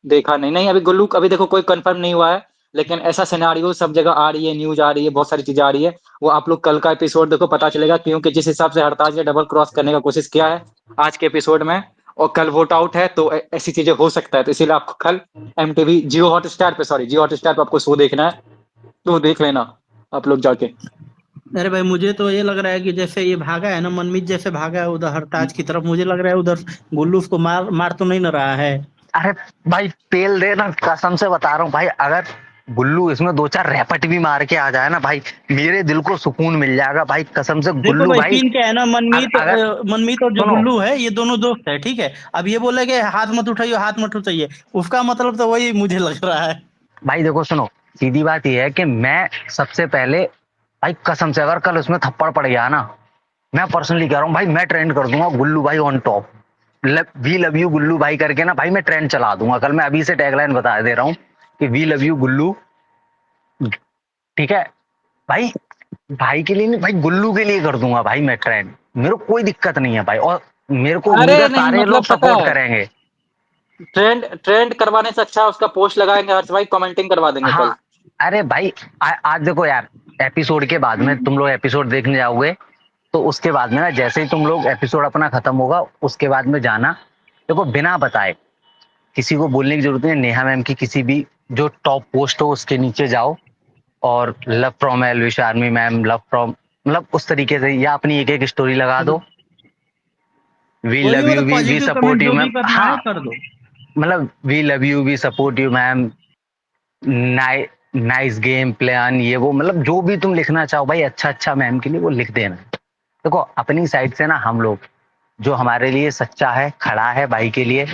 [SPEAKER 3] देखा नहीं अभी गुल्लू, अभी देखो कोई कंफर्म नहीं हुआ है। लेकिन ऐसा सिनेरियो सब जगह आ रही है, न्यूज आ रही है, बहुत सारी चीजें आ रही है। वो आप लोग कल का एपिसोड देखो, पता चलेगा। क्योंकि जिस हिसाब से हरताज ने डबल क्रॉस करने का कोशिश किया है आज के एपिसोड में, और कल वोट आउट है, तो ऐसी चीजें हो सकता है। तो इसीलिए आपको कल एमटीवी जियो हॉटस्टार पे आपको शो देखना है, तो देख लेना आप लोग जाके।
[SPEAKER 11] अरे भाई मुझे तो ये लग रहा है कि जैसे ये भागा है ना, मनमीत जैसे भागा है उधर हरताज की तरफ, मुझे लग रहा है उधर गुल्लू उसको मार तो नहीं न रहा है।
[SPEAKER 2] अरे भाई तेल दे ना, कसम से बता रहा हूँ भाई, अगर गुल्लू इसमें 2-4 रैपट भी मार के आ जाए ना भाई, मेरे दिल को सुकून मिल जाएगा भाई, कसम से।
[SPEAKER 11] देखो
[SPEAKER 2] गुल्लू
[SPEAKER 11] भाई
[SPEAKER 2] भाई
[SPEAKER 11] सीन क्या है ना,
[SPEAKER 2] अगर
[SPEAKER 11] मनमीत और जो
[SPEAKER 2] सुनो,
[SPEAKER 11] गुल्लू है ये दोनों दोस्त है, ठीक है। अब ये बोले कि हाथ मत उठाइए, हाथ मत उठाइए, उसका मतलब तो वही मुझे लग रहा है।
[SPEAKER 2] भाई देखो सुनो, सीधी बात ये है कि मैं सबसे पहले भाई कसम से, अगर कल उसमें थप्पड़ पड़ गया ना, मैं पर्सनली कह रहा हूँ भाई, मैं ट्रेंड कर दूंगा गुल्लू भाई on top, we love you Gullu भाई करके ना भाई, मैं ट्रेंड चला दूंगा कल। मैं अभी से टैगलाइन बता दे रहा हूँ कि वी लव यू गुल्लू, ठीक है भाई। भाई के लिए नहीं भाई, गुल्लू के लिए कर दूंगा भाई मैं ट्रेंड, मेरे को कोई दिक्कत नहीं है भाई, और मेरे को उम्मीद
[SPEAKER 3] अरे
[SPEAKER 2] है
[SPEAKER 3] नहीं
[SPEAKER 2] सारे लोग
[SPEAKER 3] मतलब पता
[SPEAKER 2] सपोर्ट
[SPEAKER 3] है,
[SPEAKER 2] करेंगे।
[SPEAKER 3] ट्रेंड ट्रेंड करवाने से अच्छा उसका पोस्ट लगाएंगे हर्ष भाई, कमेंटिंग करवा देंगे कल।
[SPEAKER 2] हाँ, अरे भाई आज देखो यार, एपिसोड के बाद में तुम लोग एपिसोड देखने जाओगे, तो उसके बाद में ना जैसे ही तुम लोग एपिसोड अपना खत्म होगा, उसके बाद में जाना, देखो बिना बताए किसी को बोलने की जरूरत नहीं है, नेहा मैम की किसी भी जो टॉप पोस्ट हो उसके नीचे जाओ और love from Elvish army ma'am, love from, मतलब उस तरीके से, या अपनी एक एक स्टोरी लगा दो, वी
[SPEAKER 11] कोई भी
[SPEAKER 2] लव यू,
[SPEAKER 11] मतलब
[SPEAKER 2] we
[SPEAKER 11] positive
[SPEAKER 2] support
[SPEAKER 11] comment
[SPEAKER 2] you
[SPEAKER 11] जो भी
[SPEAKER 2] मैम।
[SPEAKER 11] करना है
[SPEAKER 2] हाँ,
[SPEAKER 11] कर दो।
[SPEAKER 2] मतलब we love you, we support you ma'am, nice game plan, ये वो, मतलब जो भी तुम लिखना चाहो भाई अच्छा अच्छा मैम के लिए वो लिख देना। देखो अपनी साइड से ना हम लोग, जो हमारे लिए सच्चा है, खड़ा है भाई के लिए,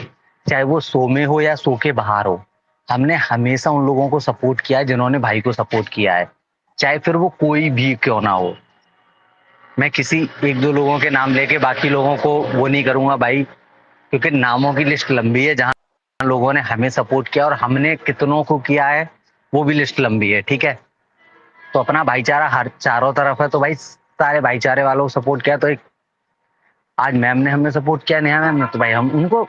[SPEAKER 2] चाहे वो सो में हो या सो के बाहर हो, हमने हमेशा उन लोगों को सपोर्ट किया है जिन्होंने भाई को सपोर्ट किया है, चाहे फिर वो कोई भी क्यों ना हो। मैं किसी एक दो लोगों के नाम लेके बाकी लोगों को वो नहीं करूंगा भाई, क्योंकि नामों की लिस्ट लंबी है, जहां लोगों ने हमें सपोर्ट किया और हमने कितनों को किया है वो भी लिस्ट लंबी है, ठीक है। तो अपना भाईचारा हर चारों तरफ है, तो भाई सारे भाईचारे वालों को सपोर्ट किया, तो एक आज मैम ने हमें सपोर्ट किया, नेहा मैम ने, तो भाई हम उनको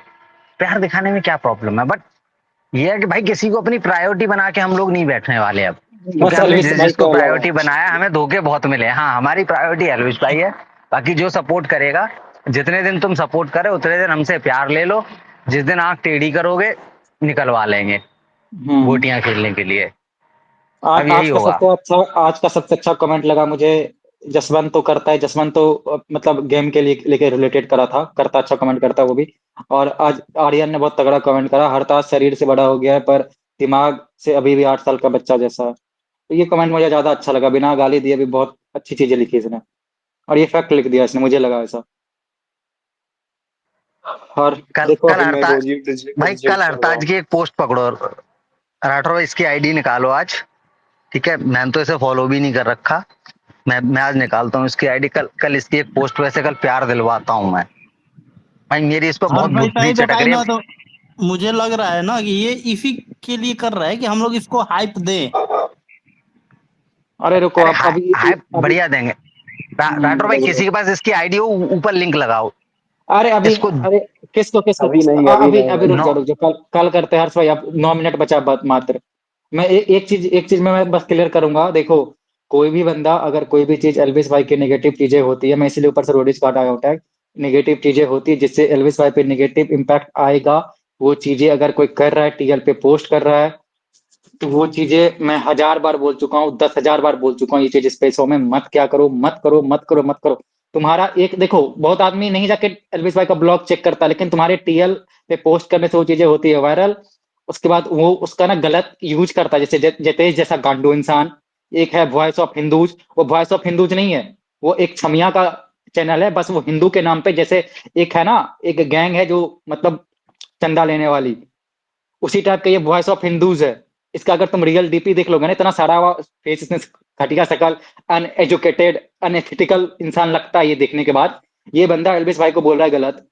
[SPEAKER 2] प्यार दिखाने में क्या प्रॉब्लम है। बट ये है कि भाई किसी को अपनी प्रायोरिटी बना के हम लोग नहीं बैठने वाले अब, क्योंकि
[SPEAKER 3] बस
[SPEAKER 2] हमने
[SPEAKER 3] एल्विस भाई
[SPEAKER 2] जिसको
[SPEAKER 3] के
[SPEAKER 2] प्रायोरिटी
[SPEAKER 3] अलावा।
[SPEAKER 2] बनाया हमें धोखे बहुत मिले। हाँ, हमारी प्रायोरिटी एलविश भाई है, बाकी जो सपोर्ट करेगा, जितने दिन तुम सपोर्ट करे उतने दिन हमसे प्यार ले लो, जिस दिन आंख टेढ़ी करोगे निकलवा लेंगे गोटियां खेलने के लिए। अब यही होगा।
[SPEAKER 3] आज का सबसे अच्छा कमेंट लगा मुझे, जसवंत तो करता है, जसवंत तो मतलब गेम के लिए लेके रिलेटेड करा था, करता अच्छा कमेंट करता है वो भी। और आज आर्यन ने बहुत तगड़ा कमेंट करा, हरताज शरीर से बड़ा हो गया है पर दिमाग से अभी भी 8 साल का बच्चा जैसा है। तो ये कमेंट मुझे ज्यादा अच्छा लगा, बिना गाली दिए भी बहुत अच्छी चीजें लिखी इसने, और ये फैक्ट लिख दिया इसने, मुझे लगा ऐसा। और
[SPEAKER 2] कल
[SPEAKER 3] देखो
[SPEAKER 2] कल
[SPEAKER 3] अभी मैं
[SPEAKER 2] हरताज,
[SPEAKER 3] रोज ही
[SPEAKER 2] भाई
[SPEAKER 3] रिजेक्ट
[SPEAKER 2] कल
[SPEAKER 3] कर रहा
[SPEAKER 2] हरताज
[SPEAKER 3] हूँ।
[SPEAKER 2] की एक पोस्ट पकड़ो, राठौर भाई इसकी आईडी निकालो आज, ठीक है। मैंने तो इसे फॉलो भी नहीं कर रखा, मैं आज निकालता हूँ इसकी आईडी। कल कल इसकी एक पोस्ट वैसे कल प्यार दिलवाता हूँ मैं भाई, मेरी इस पर
[SPEAKER 11] हर्ष
[SPEAKER 2] बहुत
[SPEAKER 11] भाई
[SPEAKER 2] बुद्धि
[SPEAKER 11] सही
[SPEAKER 2] चटक
[SPEAKER 11] बताए
[SPEAKER 2] रही
[SPEAKER 11] ना,
[SPEAKER 2] है।
[SPEAKER 11] तो मुझे लग रहा है ना कि ये इसी के लिए कर रहा है कि हम लोग इसको हाइप दें।
[SPEAKER 3] अरे रुको,
[SPEAKER 2] अरे
[SPEAKER 3] अब
[SPEAKER 2] हाय
[SPEAKER 3] अभी
[SPEAKER 2] हाय
[SPEAKER 3] अभी
[SPEAKER 2] बढ़िया देंगे। राठौर भाई किसी के पास इसकी आईडी हो ऊपर लिंक लगाओ
[SPEAKER 3] अरे अभी
[SPEAKER 2] इसको।
[SPEAKER 3] अरे किसको किसको
[SPEAKER 12] अभी नहीं, अभी
[SPEAKER 3] अभी
[SPEAKER 12] नहीं
[SPEAKER 3] अभी
[SPEAKER 12] भाई।
[SPEAKER 3] रुक
[SPEAKER 2] नौ
[SPEAKER 3] जाओ रुक जाओ, कल कल करते हैं हर्ष भाई, अब 9 मिनट बचा मात्र। मैं एक चीज में मैं बस क्लियर करूंगा, देखो कोई भी बंदा अगर कोई भी चीज एल्विस भाई की नेगेटिव चीजें होती है, मैं इसीलिए ऊपर से रोडिस काट आया हूँ टैग, नेगेटिव चीजें होती है जिससे एल्विस भाई पे नेगेटिव इम्पैक्ट आएगा, वो चीजें अगर कोई कर रहा है टीएल पे पोस्ट कर रहा है, तो वो चीजें मैं 1000 बार बोल चुका हूँ, 10,000 बार बोल चुका हूँ, ये चीज स्पेसों में मत क्या करो, मत करो, मत करो, मत करो। तुम्हारा एक देखो, बहुत आदमी नहीं जाके एल्विस भाई का ब्लॉग चेक करता, लेकिन तुम्हारे टीएल पे पोस्ट करने से वो चीजें होती है वायरल, उसके बाद वो उसका ना गलत यूज करता है, जैसे जतेश जैसा गांडू इंसान। एक है वॉइस ऑफ हिंदूज, वो वॉइस ऑफ हिंदूज नहीं है, वो एक छमिया का चैनल है, बस वो हिंदू के नाम पे, जैसे एक है ना, एक गैंग है जो मतलब चंदा लेने वाली, उसी टाइप का ये वॉइस ऑफ हिंदूज है। इसका अगर तुम रियल डीपी देख लोगे ना, इतना सारा फेस, इसने घटिया शकल, अनएजुकेटेड अनएथिकल इंसान लगता है ये देखने के बाद। ये बंदा एल्विस भाई को बोल रहा है गलत,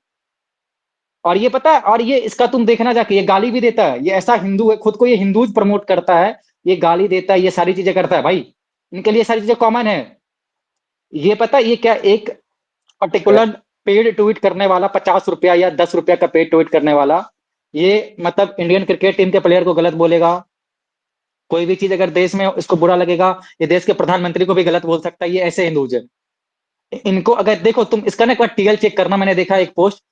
[SPEAKER 3] और ये पता है, और ये इसका तुम देखना जाके, ये गाली भी देता है, ये ऐसा हिंदू है, खुद को ये हिंदूज प्रमोट करता है, ये गाली देता है, ये सारी चीजें करता है भाई, इनके लिए सारी चीजें कॉमन है। ये पता है ये क्या, एक पर्टिकुलर पेड ट्वीट करने वाला, 50 रुपया या 10 रुपया का पेड ट्वीट करने वाला, ये मतलब इंडियन क्रिकेट टीम के प्लेयर को गलत बोलेगा, कोई भी चीज अगर देश में इसको बुरा लगेगा, ये देश के प्रधानमंत्री को भी गलत बोल सकता है, ये ऐसे हिंदूज है। इनको अगर देखो तुम, इसका ना एक बार टीएल चेक करना, मैंने देखा एक पोस्ट,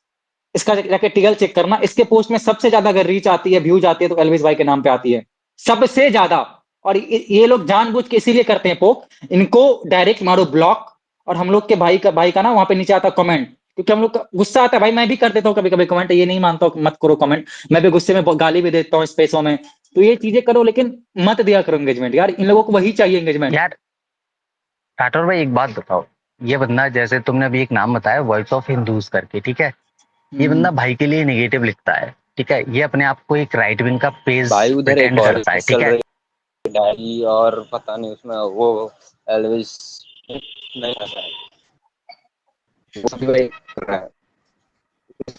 [SPEAKER 3] इसका जाके टीएल चेक करना, इसके पोस्ट में सबसे ज्यादा अगर रीच आती है, व्यूज आती है, तो एल्विस भाई के नाम पे आती है सबसे ज्यादा। और ये लोग जानबूझ के इसीलिए करते हैं पोक, इनको डायरेक्ट मारो ब्लॉक, और हम लोग के भाई का ना वहां पे नीचे आता कमेंट क्योंकि हम लोग का गुस्सा आता है भाई, मैं भी कर देता हूँ कभी कभी कमेंट, ये नहीं मानता हूँ कि मत करो कमेंट, मैं भी गुस्से में गाली भी देता हूँ स्पेसों में, तो ये चीजें करो लेकिन मत दिया करो एंगेजमेंट यार, इन लोगों को वही चाहिए एंगेजमेंट।
[SPEAKER 2] यार राठौर भाई एक बात बताओ, ये बंदा जैसे तुमने अभी एक नाम बताया वॉइस ऑफ हिंदूज करके, ठीक है, ये बंदा भाई के लिए नेगेटिव लिखता है, ठीक है, ये अपने आप को एक राइट विंग का पेज
[SPEAKER 9] भाई उधर एक
[SPEAKER 2] प्रिटेंड
[SPEAKER 9] और
[SPEAKER 2] करता है,
[SPEAKER 9] चल
[SPEAKER 2] ठीक है।
[SPEAKER 9] रही है डायरी, और पता नहीं उसमें वो एल्विस नहीं आता है, वो भी वही कर रहा है।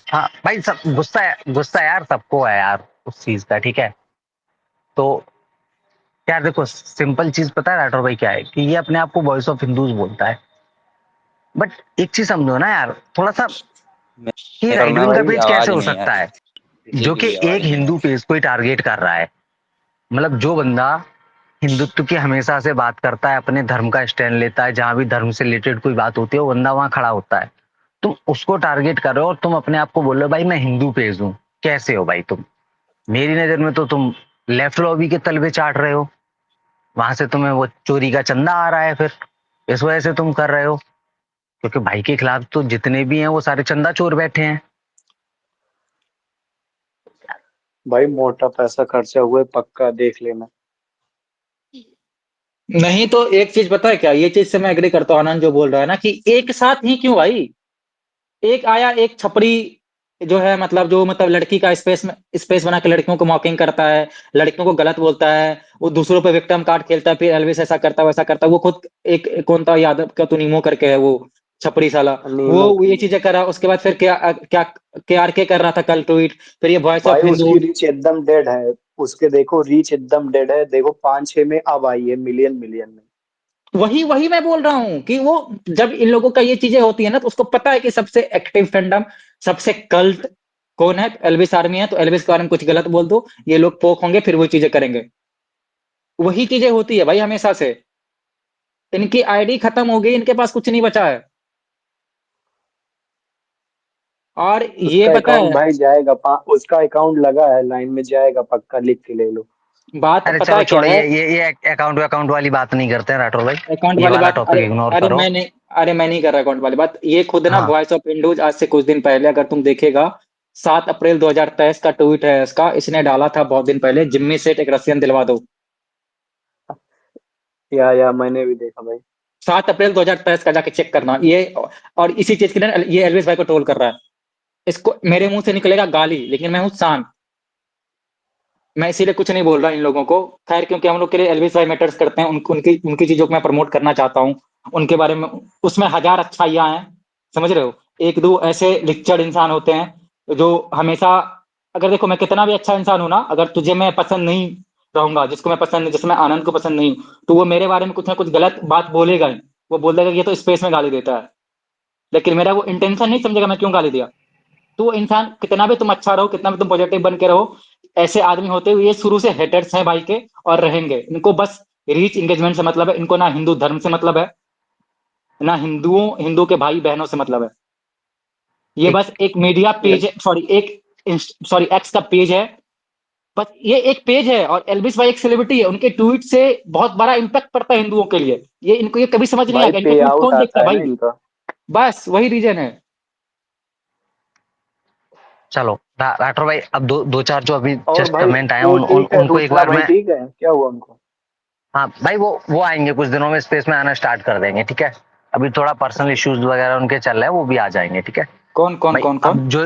[SPEAKER 2] हाँ भाई सब गुस्सा यार सबको है यार उस चीज का, ठीक है। तो यार देखो सिंपल चीज पता है राठौर भाई क्या है, कि ये अपने आप को वॉइस ऑफ हिंदूज बोलता है, बट एक चीज समझो ना यार थोड़ा सा, ये राइट
[SPEAKER 9] करना
[SPEAKER 2] विंग का
[SPEAKER 9] भाई,
[SPEAKER 2] पेज कैसे
[SPEAKER 9] आवाज
[SPEAKER 2] हो
[SPEAKER 9] नहीं आ
[SPEAKER 2] सकता
[SPEAKER 9] रही,
[SPEAKER 2] है
[SPEAKER 9] डीजे
[SPEAKER 2] जो
[SPEAKER 9] की
[SPEAKER 2] कि
[SPEAKER 9] भी आवाज
[SPEAKER 2] एक
[SPEAKER 9] नहीं आ
[SPEAKER 2] हिंदू
[SPEAKER 9] रही।
[SPEAKER 2] पेज को ही टारगेट कर रहा है। मतलब जो बंदा हिंदुत्व की हमेशा से बात करता है, अपने धर्म का स्टैंड लेता है, जहां भी धर्म से रिलेटेड कोई बात होती है वो बंदा वहां खड़ा होता है, तुम उसको टारगेट कर रहे हो और तुम अपने आप को बोल रहे हो भाई मैं हिंदू पेज हूँ, कैसे हो भाई तुम? मेरी नजर में तो तुम लेफ्ट लॉबी के तलवे चाट रहे हो, वहां से तुम्हें वो चोरी का चंदा आ रहा है, फिर इस वजह से तुम कर रहे हो, क्योंकि भाई के खिलाफ तो जितने भी हैं वो सारे चंदा चोर बैठे हैं।
[SPEAKER 12] भाई मोटा पैसा खर्चा हुए पक्का देख लेना।
[SPEAKER 3] नहीं तो एक चीज पता है क्या, ये चीज से मैं एग्री करता हूँ आनंद जो बोल रहा है ना, कि एक साथ ही क्यों भाई, एक आया एक छपरी जो है, मतलब जो मतलब लड़की का स्पेस बना के लड़कियों को मॉकिंग करता है, लड़कियों को गलत बोलता है, वो दूसरों पे विक्टिम कार्ड खेलता है, फिर एल्विस ऐसा करता है वैसा करता है, वो खुद एक कौन था यादव का तो नीमो करके है वो छपरी साला,
[SPEAKER 12] नीमो
[SPEAKER 3] वो ये चीजें कर रहा है, उसके बाद फिर क्या क्या के आर के कर रहा था कल ट्वीट, फिर ये वॉइस
[SPEAKER 12] भाई
[SPEAKER 3] ऑफ हिंदू।
[SPEAKER 12] उसकी रीच एकदम डेड है, उसके देखो रीच एकदम डेड है, देखो 5-6 में अब आई है मिलियन मिलियन में।
[SPEAKER 3] वही वही मैं बोल रहा हूँ कि वो जब इन लोगों का ये चीजें होती है ना, तो उसको पता है कि सबसे एक्टिव फैंडम, सबसे कल्ट कौन है, एल्विस आर्मी है, तो एल्विस के बारे में कुछ गलत बोल दो, ये लोग पोक होंगे, फिर वही चीजें करेंगे, वही चीजें होती है भाई हमेशा से, इनकी आईडी खत्म हो गई, इनके पास कुछ नहीं बचा है। और ये
[SPEAKER 12] उसका
[SPEAKER 3] पता
[SPEAKER 12] अकाउंट
[SPEAKER 3] है
[SPEAKER 12] भाई जाएगा, उसका अकाउंट लगा है लाइन में, जाएगा पक्का, लिख के ले लो।
[SPEAKER 3] बात
[SPEAKER 2] अरे
[SPEAKER 3] पता
[SPEAKER 2] चलो
[SPEAKER 3] है क्या
[SPEAKER 2] छोड़ो,
[SPEAKER 3] है,
[SPEAKER 2] ये अकाउंट वाली बात नहीं करते हैं राठौर भाई,
[SPEAKER 3] अकाउंट
[SPEAKER 2] ये
[SPEAKER 3] वाली
[SPEAKER 2] वाला
[SPEAKER 3] बात,
[SPEAKER 2] टॉपिक
[SPEAKER 3] अरे
[SPEAKER 2] इग्नोर
[SPEAKER 3] अरे
[SPEAKER 2] करो।
[SPEAKER 3] मैं नहीं कर रहा अकाउंट वाली बात, ये खुद ना
[SPEAKER 2] हाँ
[SPEAKER 3] वॉइस ऑफ विंडोज आज से कुछ दिन पहले अगर तुम देखेगा, 7 अप्रैल 2023 का ट्वीट है इसका, इसने डाला था बहुत दिन पहले, जिम्मी सेठ एक रसियन दिलवा दो,
[SPEAKER 12] या मैंने भी देखा भाई।
[SPEAKER 3] 7 अप्रैल 2023 का जाके चेक करना ये, और इसी चीज के लिए ये एल्विस भाई को ट्रोल कर रहा है, इसको मेरे मुंह से निकलेगा गाली लेकिन मैं हूं शांत, मैं इसीलिए कुछ नहीं बोल रहा इन लोगों को, खैर क्योंकि हम लोग के लिए एल्विस भाई मैटर्स करते हैं, उनकी उनकी चीजों को मैं प्रमोट करना चाहता हूँ, उनके बारे में, उसमें हजार अच्छाइयां हैं, समझ रहे हो, एक दो ऐसे लिक्चड़ इंसान होते हैं जो हमेशा, अगर देखो मैं कितना भी अच्छा इंसान हूं ना, अगर तुझे मैं पसंद नहीं रहूंगा, जिसको मैं पसंद नहीं, जैसे मैं आनंद को पसंद नहीं हूं, तो वो मेरे बारे में कुछ ना कुछ गलत बात बोलेगा ही, वो बोल देगा कि ये तो स्पेस में गाली देता है, लेकिन मेरा वो इंटेंशन नहीं समझेगा मैं क्यों गाली दिया, तो वो इंसान कितना भी तुम अच्छा रहो, कितना भी तुम पॉजिटिव बन के रहो, ऐसे आदमी होते हुए ये शुरू से हेटर्स हैं भाई के, और रहेंगे, इनको बस रीच एंगेजमेंट से मतलब है, इनको ना हिंदू धर्म से मतलब है, ना हिंदू के भाई बहनों से मतलब है, ये
[SPEAKER 2] एक
[SPEAKER 3] बस एक मीडिया पेज है, सॉरी एक्स का पेज है, बस ये एक पेज है, और एल्विस भाई एक सेलिब्रिटी है, उनके ट्वीट से बहुत बड़ा इम्पैक्ट पड़ता है हिंदुओं के लिए, ये इनको ये कभी समझ नहीं
[SPEAKER 12] भाई
[SPEAKER 3] आएगा, इनके
[SPEAKER 12] पे
[SPEAKER 3] ट्वीट
[SPEAKER 12] आउट
[SPEAKER 3] कौन देखता है
[SPEAKER 12] आता है ना
[SPEAKER 3] भाई,
[SPEAKER 12] इनका।
[SPEAKER 3] बस वही रीजन है।
[SPEAKER 2] चलो राठौर भाई अब दो चार जो अभी
[SPEAKER 12] और
[SPEAKER 2] जस्ट
[SPEAKER 12] भाई
[SPEAKER 2] कमेंट आए
[SPEAKER 12] वो ठीक है,
[SPEAKER 2] उनको एक
[SPEAKER 12] रुद्रा
[SPEAKER 2] बार
[SPEAKER 12] भाई
[SPEAKER 2] मैं,
[SPEAKER 12] ठीक है, क्या हुआ उनको?
[SPEAKER 2] हाँ भाई वो आएंगे कुछ दिनों में, स्पेस में आना स्टार्ट कर देंगे, ठीक है, अभी थोड़ा पर्सनल इश्यूज वगैरह उनके चल रहे हैं, वो भी आ जाएंगे, ठीक है
[SPEAKER 3] कौन कौन
[SPEAKER 2] भाई।
[SPEAKER 3] कौन कौन?
[SPEAKER 2] अब जो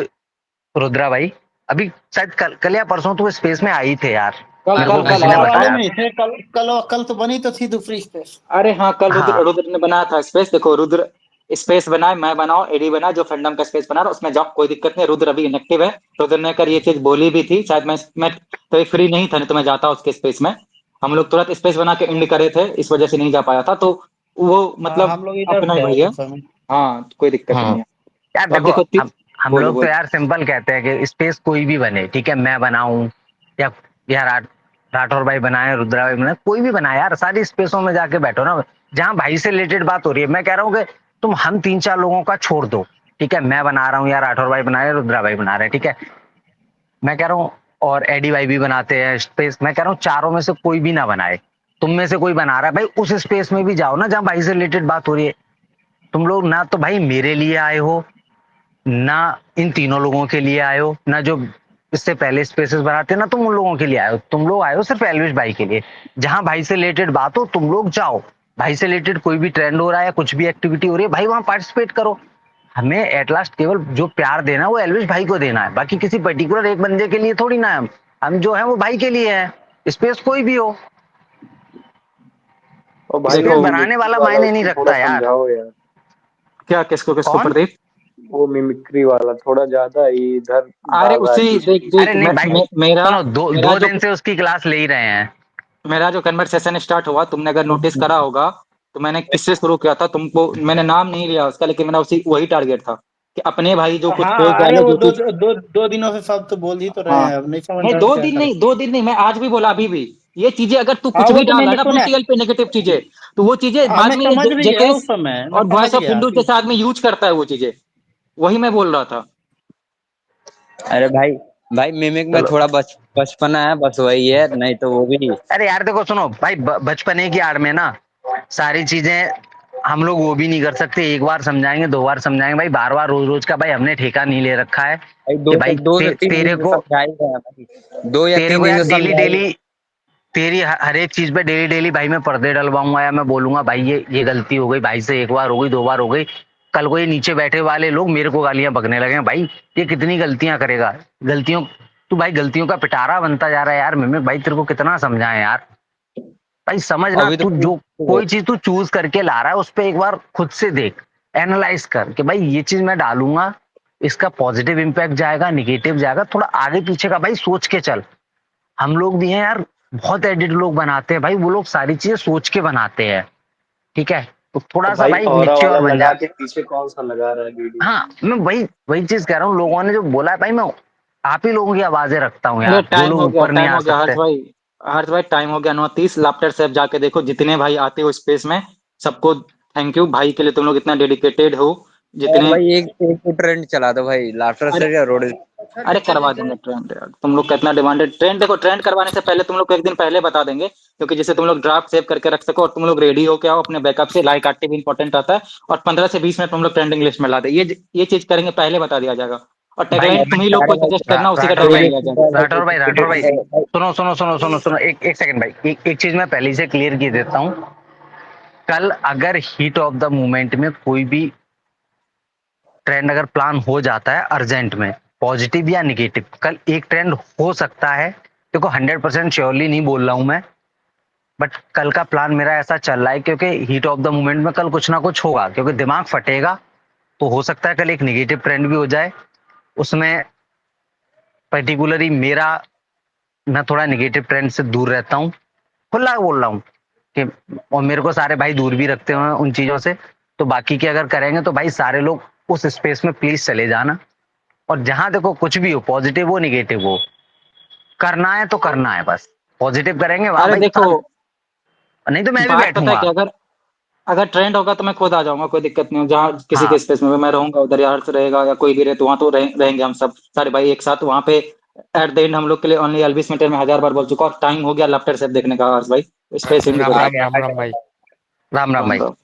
[SPEAKER 2] रुद्रा भाई अभी शायद कल या परसों तो स्पेस में आई थे यार,
[SPEAKER 3] कल
[SPEAKER 2] मेरे
[SPEAKER 3] कल
[SPEAKER 2] को
[SPEAKER 3] कल
[SPEAKER 2] किसी ने
[SPEAKER 3] हाँ
[SPEAKER 11] वाले
[SPEAKER 2] बताया।
[SPEAKER 11] में थे कल, कल तो बनी तो थी दूसरी स्पेस।
[SPEAKER 3] अरे हाँ, कल रुद्र
[SPEAKER 2] हाँ
[SPEAKER 3] रुद्र ने बनाया था स्पेस, देखो रुद्र स्पेस बनाए, मैं बनाओ, एडी बना, जो फंडम का स्पेस बना रहा उसमें जाओ, कोई दिक्कत नहीं, रुद्र अभी इनएक्टिव है, रुद्र ने कर ये चीज बोली भी थी, शायद मैं तो फ्री नहीं था, नहीं तो मैं जाता उसके स्पेस में, हम लोग तुरंत स्पेस बना के एंड करे थे, इस वजह से नहीं जा पाया था, तो वो
[SPEAKER 11] हाँ
[SPEAKER 3] मतलब
[SPEAKER 11] हम लोग इधर
[SPEAKER 3] अपना ही
[SPEAKER 11] थे
[SPEAKER 3] भाई है,
[SPEAKER 11] उस समय।
[SPEAKER 3] हाँ कोई दिक्कत नहीं है।
[SPEAKER 2] यार
[SPEAKER 3] तो अब
[SPEAKER 2] देखो
[SPEAKER 3] देखो
[SPEAKER 2] हम
[SPEAKER 3] बोलो
[SPEAKER 2] लोग तो
[SPEAKER 3] बोलो।
[SPEAKER 2] यार सिंपल कहते हैं कि स्पेस कोई भी बने, ठीक है, मैं बनाऊं या राठौर भाई बनाए, रुद्रा भाई बनाए, कोई भी बनाए यार, सारी स्पेसों में जाके बैठो ना, जहां भाई से रिलेटेड बात हो रही है, मैं कह रहा हूँ कि तुम हम 3-4 लोगों का छोड़ दो, ठीक है, मैं बना रहा हूँ या राठौर भाई बना रहे हैं, रुद्रा भाई बना रहे हैं, ठीक है, मैं कह रहा हूँ और एडी भाई भी बनाते हैं स्पेस, मैं कह रहा हूँ चारों में से कोई भी ना बनाए, तुम में से कोई बना रहा है भाई उस स्पेस में भी जाओ ना जहां भाई से रिलेटेड बात हो रही है, तुम लोग ना तो भाई मेरे लिए आए हो, ना इन तीनों लोगों के लिए आए हो, ना जो इससे पहले स्पेसेस बनाते ना तुम उन लोगों के लिए आए हो, तुम लोग आए हो सिर्फ एल्विश भाई के लिए। जहां भाई से रिलेटेड बात हो तुम लोग जाओ, भाई से रिलेटेड कोई भी ट्रेंड हो रहा है या कुछ भी एक्टिविटी हो रही है भाई वहां पार्टिसिपेट करो। हमें एट लास्ट केवल जो प्यार देना है वो एल्विश भाई को देना है, बाकी किसी पर्टिकुलर एक बंदे के लिए थोड़ी ना है। हम जो है वो भाई के लिए है, स्पेस कोई भी हो,
[SPEAKER 12] और भाई
[SPEAKER 2] स्पेस
[SPEAKER 12] वो
[SPEAKER 2] बनाने
[SPEAKER 12] मिमिक्री
[SPEAKER 2] वाला
[SPEAKER 12] वाला
[SPEAKER 2] मायने नहीं
[SPEAKER 12] उसको थोड़ा
[SPEAKER 2] रखता यार।
[SPEAKER 12] समझाओ यार।
[SPEAKER 3] क्या किसको किसको
[SPEAKER 2] कौन?
[SPEAKER 3] प्रदीप?
[SPEAKER 12] वो मिमिक्री वाला थोड़ा ज्यादा ही इधर
[SPEAKER 3] अरे
[SPEAKER 12] भागा
[SPEAKER 3] उसी
[SPEAKER 12] पीछे।
[SPEAKER 3] देख देख
[SPEAKER 2] अरे नहीं भाई
[SPEAKER 3] मेरा
[SPEAKER 2] सुनो, दो
[SPEAKER 3] मेरा
[SPEAKER 2] दो
[SPEAKER 3] जो
[SPEAKER 2] दिन से उसकी क्लास ले ही रहे हैं।
[SPEAKER 3] मेरा जो कन्वर्सेशन स्टार्ट हुआ, तुमने अगर नोटिस करा होगा तो मैंने किससे शुरू किया था, तुमको मैंने नाम नहीं लिया उसका, लेकिन मेरा उसी वही टारगेट था कि अपने भाई जो कुछ पोस्ट
[SPEAKER 11] हाँ, अरे
[SPEAKER 3] डाले
[SPEAKER 11] वो
[SPEAKER 3] जो
[SPEAKER 11] दो
[SPEAKER 3] चीज।
[SPEAKER 11] दो दो दिनों से सब तो बोल ही तो रहे
[SPEAKER 3] हाँ
[SPEAKER 11] हैं, अब नहीं समझ
[SPEAKER 3] नहीं,
[SPEAKER 11] रहे हो तो
[SPEAKER 3] दो
[SPEAKER 11] क्या
[SPEAKER 3] दिन
[SPEAKER 11] करें।
[SPEAKER 3] नहीं, 2 दिन नहीं, मैं आज भी बोला, अभी भी ये चीजें अगर तू
[SPEAKER 11] हाँ,
[SPEAKER 3] कुछ
[SPEAKER 11] वो
[SPEAKER 3] भी
[SPEAKER 11] तो
[SPEAKER 3] डाल रहा है
[SPEAKER 11] मैंने
[SPEAKER 3] ना अपने
[SPEAKER 11] सुना।
[SPEAKER 3] टीएल पे नेगेटिव चीजें, तो वो चीजें बाद
[SPEAKER 11] हमें
[SPEAKER 3] में ये
[SPEAKER 11] समझ भी गया
[SPEAKER 3] जेकेएस
[SPEAKER 11] उस समय, मैं
[SPEAKER 3] और
[SPEAKER 11] समझ
[SPEAKER 3] वॉइस ऑफ
[SPEAKER 11] गया
[SPEAKER 3] हिंदू
[SPEAKER 11] कि
[SPEAKER 3] जैसे आदमी यूज करता है वो चीजें, वही मैं बोल रहा था।
[SPEAKER 9] अरे भाई, भाई मिमिक में
[SPEAKER 2] चलो
[SPEAKER 9] थोड़ा बचपना है, बस वही है, नहीं तो वो भी।
[SPEAKER 2] अरे यार देखो सुनो भाई, बचपने की आड़ में ना सारी चीजें हम लोग वो भी नहीं कर सकते। एक बार समझाएंगे, 2 बार समझाएंगे भाई, बार बार रोज रोज का भाई हमने ठेका नहीं ले रखा है
[SPEAKER 9] भाई
[SPEAKER 2] कि भाई
[SPEAKER 9] दो से तीन दिन
[SPEAKER 2] तेरे
[SPEAKER 9] में
[SPEAKER 2] को
[SPEAKER 9] समझा ही गया भाई, 2 या 3
[SPEAKER 2] को
[SPEAKER 9] दिन
[SPEAKER 2] यार
[SPEAKER 9] में
[SPEAKER 2] डेली
[SPEAKER 9] समझा ही।
[SPEAKER 2] डेली तेरी हर एक चीज पे डेली डेली भाई मैं पर्दे डलवाऊंगा या मैं बोलूंगा भाई ये गलती हो गई भाई से, एक बार हो गई, 2 बार हो गई, कल को ये नीचे बैठे वाले लोग मेरे को गालियां बकने लगे भाई ये कितनी गलतियां करेगा। गलतियों तू भाई गलतियों का पिटारा बनता जा रहा है यार। मैं भाई तेरे को कितना समझाएं यार, भाई समझना
[SPEAKER 9] अभी तो
[SPEAKER 2] तू जो
[SPEAKER 9] वो
[SPEAKER 2] कोई चीज तू चूज करके ला रहा है उस पर एक बार खुद से देख, एनालाइज कर कि भाई ये चीज मैं डालूंगा इसका पॉजिटिव इम्पैक्ट जाएगा निगेटिव जाएगा, थोड़ा आगे पीछे का भाई सोच के चल। हम लोग भी हैं यार, बहुत एडिट लोग बनाते हैं भाई, वो लोग सारी चीजें सोच के बनाते हैं, ठीक है, तो
[SPEAKER 12] तो
[SPEAKER 2] थोड़ा सा
[SPEAKER 12] भाई
[SPEAKER 2] भाई
[SPEAKER 12] ऑरा वाला
[SPEAKER 2] मेच्योर बन
[SPEAKER 12] लगा
[SPEAKER 2] जा।
[SPEAKER 12] के पीछे कौन सा लगा रहा है वीडियो?
[SPEAKER 2] हाँ मैं वही वही चीज कह रहा हूँ, लोगों ने जो बोला है भाई मैं आप ही लोगों की आवाजें रखता हूँ
[SPEAKER 3] अरे
[SPEAKER 2] यार, वो लोग ऊपर नहीं
[SPEAKER 3] टाइम
[SPEAKER 2] आ
[SPEAKER 3] हो गया हर्ष
[SPEAKER 2] सकते।
[SPEAKER 3] भाई। हर्ष भाई टाइम हो गया 9:30, लाफ्टर से जाके देखो जितने भाई आते हो स्पेस में, सबको थैंक यू भाई के लिए, तुम लोग इतना डेडिकेटेड हो
[SPEAKER 9] और
[SPEAKER 3] जितने।
[SPEAKER 9] भाई एक एक तो ट्रेंड चला दो भाई, लाफ्टर
[SPEAKER 3] अरे
[SPEAKER 9] से या रोड।
[SPEAKER 3] अरे करवा देंगे ट्रेंड यार, तुम लोग का इतना डिमांडेड ट्रेंड, देखो ट्रेंड करवाने से पहले तुम लोग को एक दिन पहले बता देंगे, क्योंकि जिससे तुम लोग ड्राफ्ट सेव करके रख सको और तुम लोग रेडी हो के आओ अपने बैकअप से, लाइक एक्टिव इंपॉर्टेंट आता है, और 15 से 20 मिनट तुम लोग ट्रेंडिंग लिस्ट में ला दे, ये चीज करेंगे, पहले बता दिया जाएगा। और
[SPEAKER 2] भाई
[SPEAKER 3] टैगलाइन तुम ही लोग को सजेस्ट करना, उसी का टैगलाइन लिया जाएगा।
[SPEAKER 2] राठौर भाई सुनो एक सेकंड भाई, एक चीज मैं पहले से क्लियर की देता हूँ। कल अगर हीट ऑफ द मोमेंट में कोई भी ट्रेंड अगर प्लान हो जाता है अर्जेंट में, पॉजिटिव या निगेटिव, कल एक ट्रेंड हो सकता है, देखो 100% श्योरली नहीं बोल रहा हूं मैं, बट कल का प्लान मेरा ऐसा चल रहा है क्योंकि हीट ऑफ द मोमेंट में कल कुछ ना कुछ होगा, क्योंकि दिमाग फटेगा, तो हो सकता है कल एक निगेटिव ट्रेंड भी हो जाए उसमें। पर्टिकुलरली मेरा, मैं थोड़ा निगेटिव ट्रेंड से दूर रहता हूँ, खुला बोल रहा हूँ कि, और मेरे को सारे भाई दूर भी रखते हैं उन चीजों से, तो बाकी के अगर करेंगे तो भाई सारे लोग उस स्पेस में प्लीज चले जाना। और जहां देखो कुछ भी हो, पॉजिटिव हो निगेटिव हो, करना है तो करना है, बस पॉजिटिव करेंगे वाह
[SPEAKER 3] अरे
[SPEAKER 2] भाई
[SPEAKER 3] देखो,
[SPEAKER 2] कर, नहीं तो मैं भी
[SPEAKER 3] बात पता है
[SPEAKER 2] बैठूंगा।
[SPEAKER 3] कि अगर ट्रेंड होगा तो मैं खुद आ जाऊंगा, कोई दिक्कत नहीं हो, जहाँ किसी के
[SPEAKER 2] हाँ
[SPEAKER 3] स्पेस में मैं रहूंगा उधर, या हर्ष रहेगा या कोई भी रहे, तो वहां तो रहेंगे हम सब सारे भाई एक साथ वहां पे। एट द एंड हम लोग के लिए ओनली एल्विस मैटर में 1000 बार बोल चुका, और टाइम हो गया लाफ्टर सेफ देखने का हर्ष भाई, स्पेस हिंदू को
[SPEAKER 2] राम
[SPEAKER 3] जाओ।
[SPEAKER 2] राम भाई, राम राम भाई।
[SPEAKER 3] राम राम।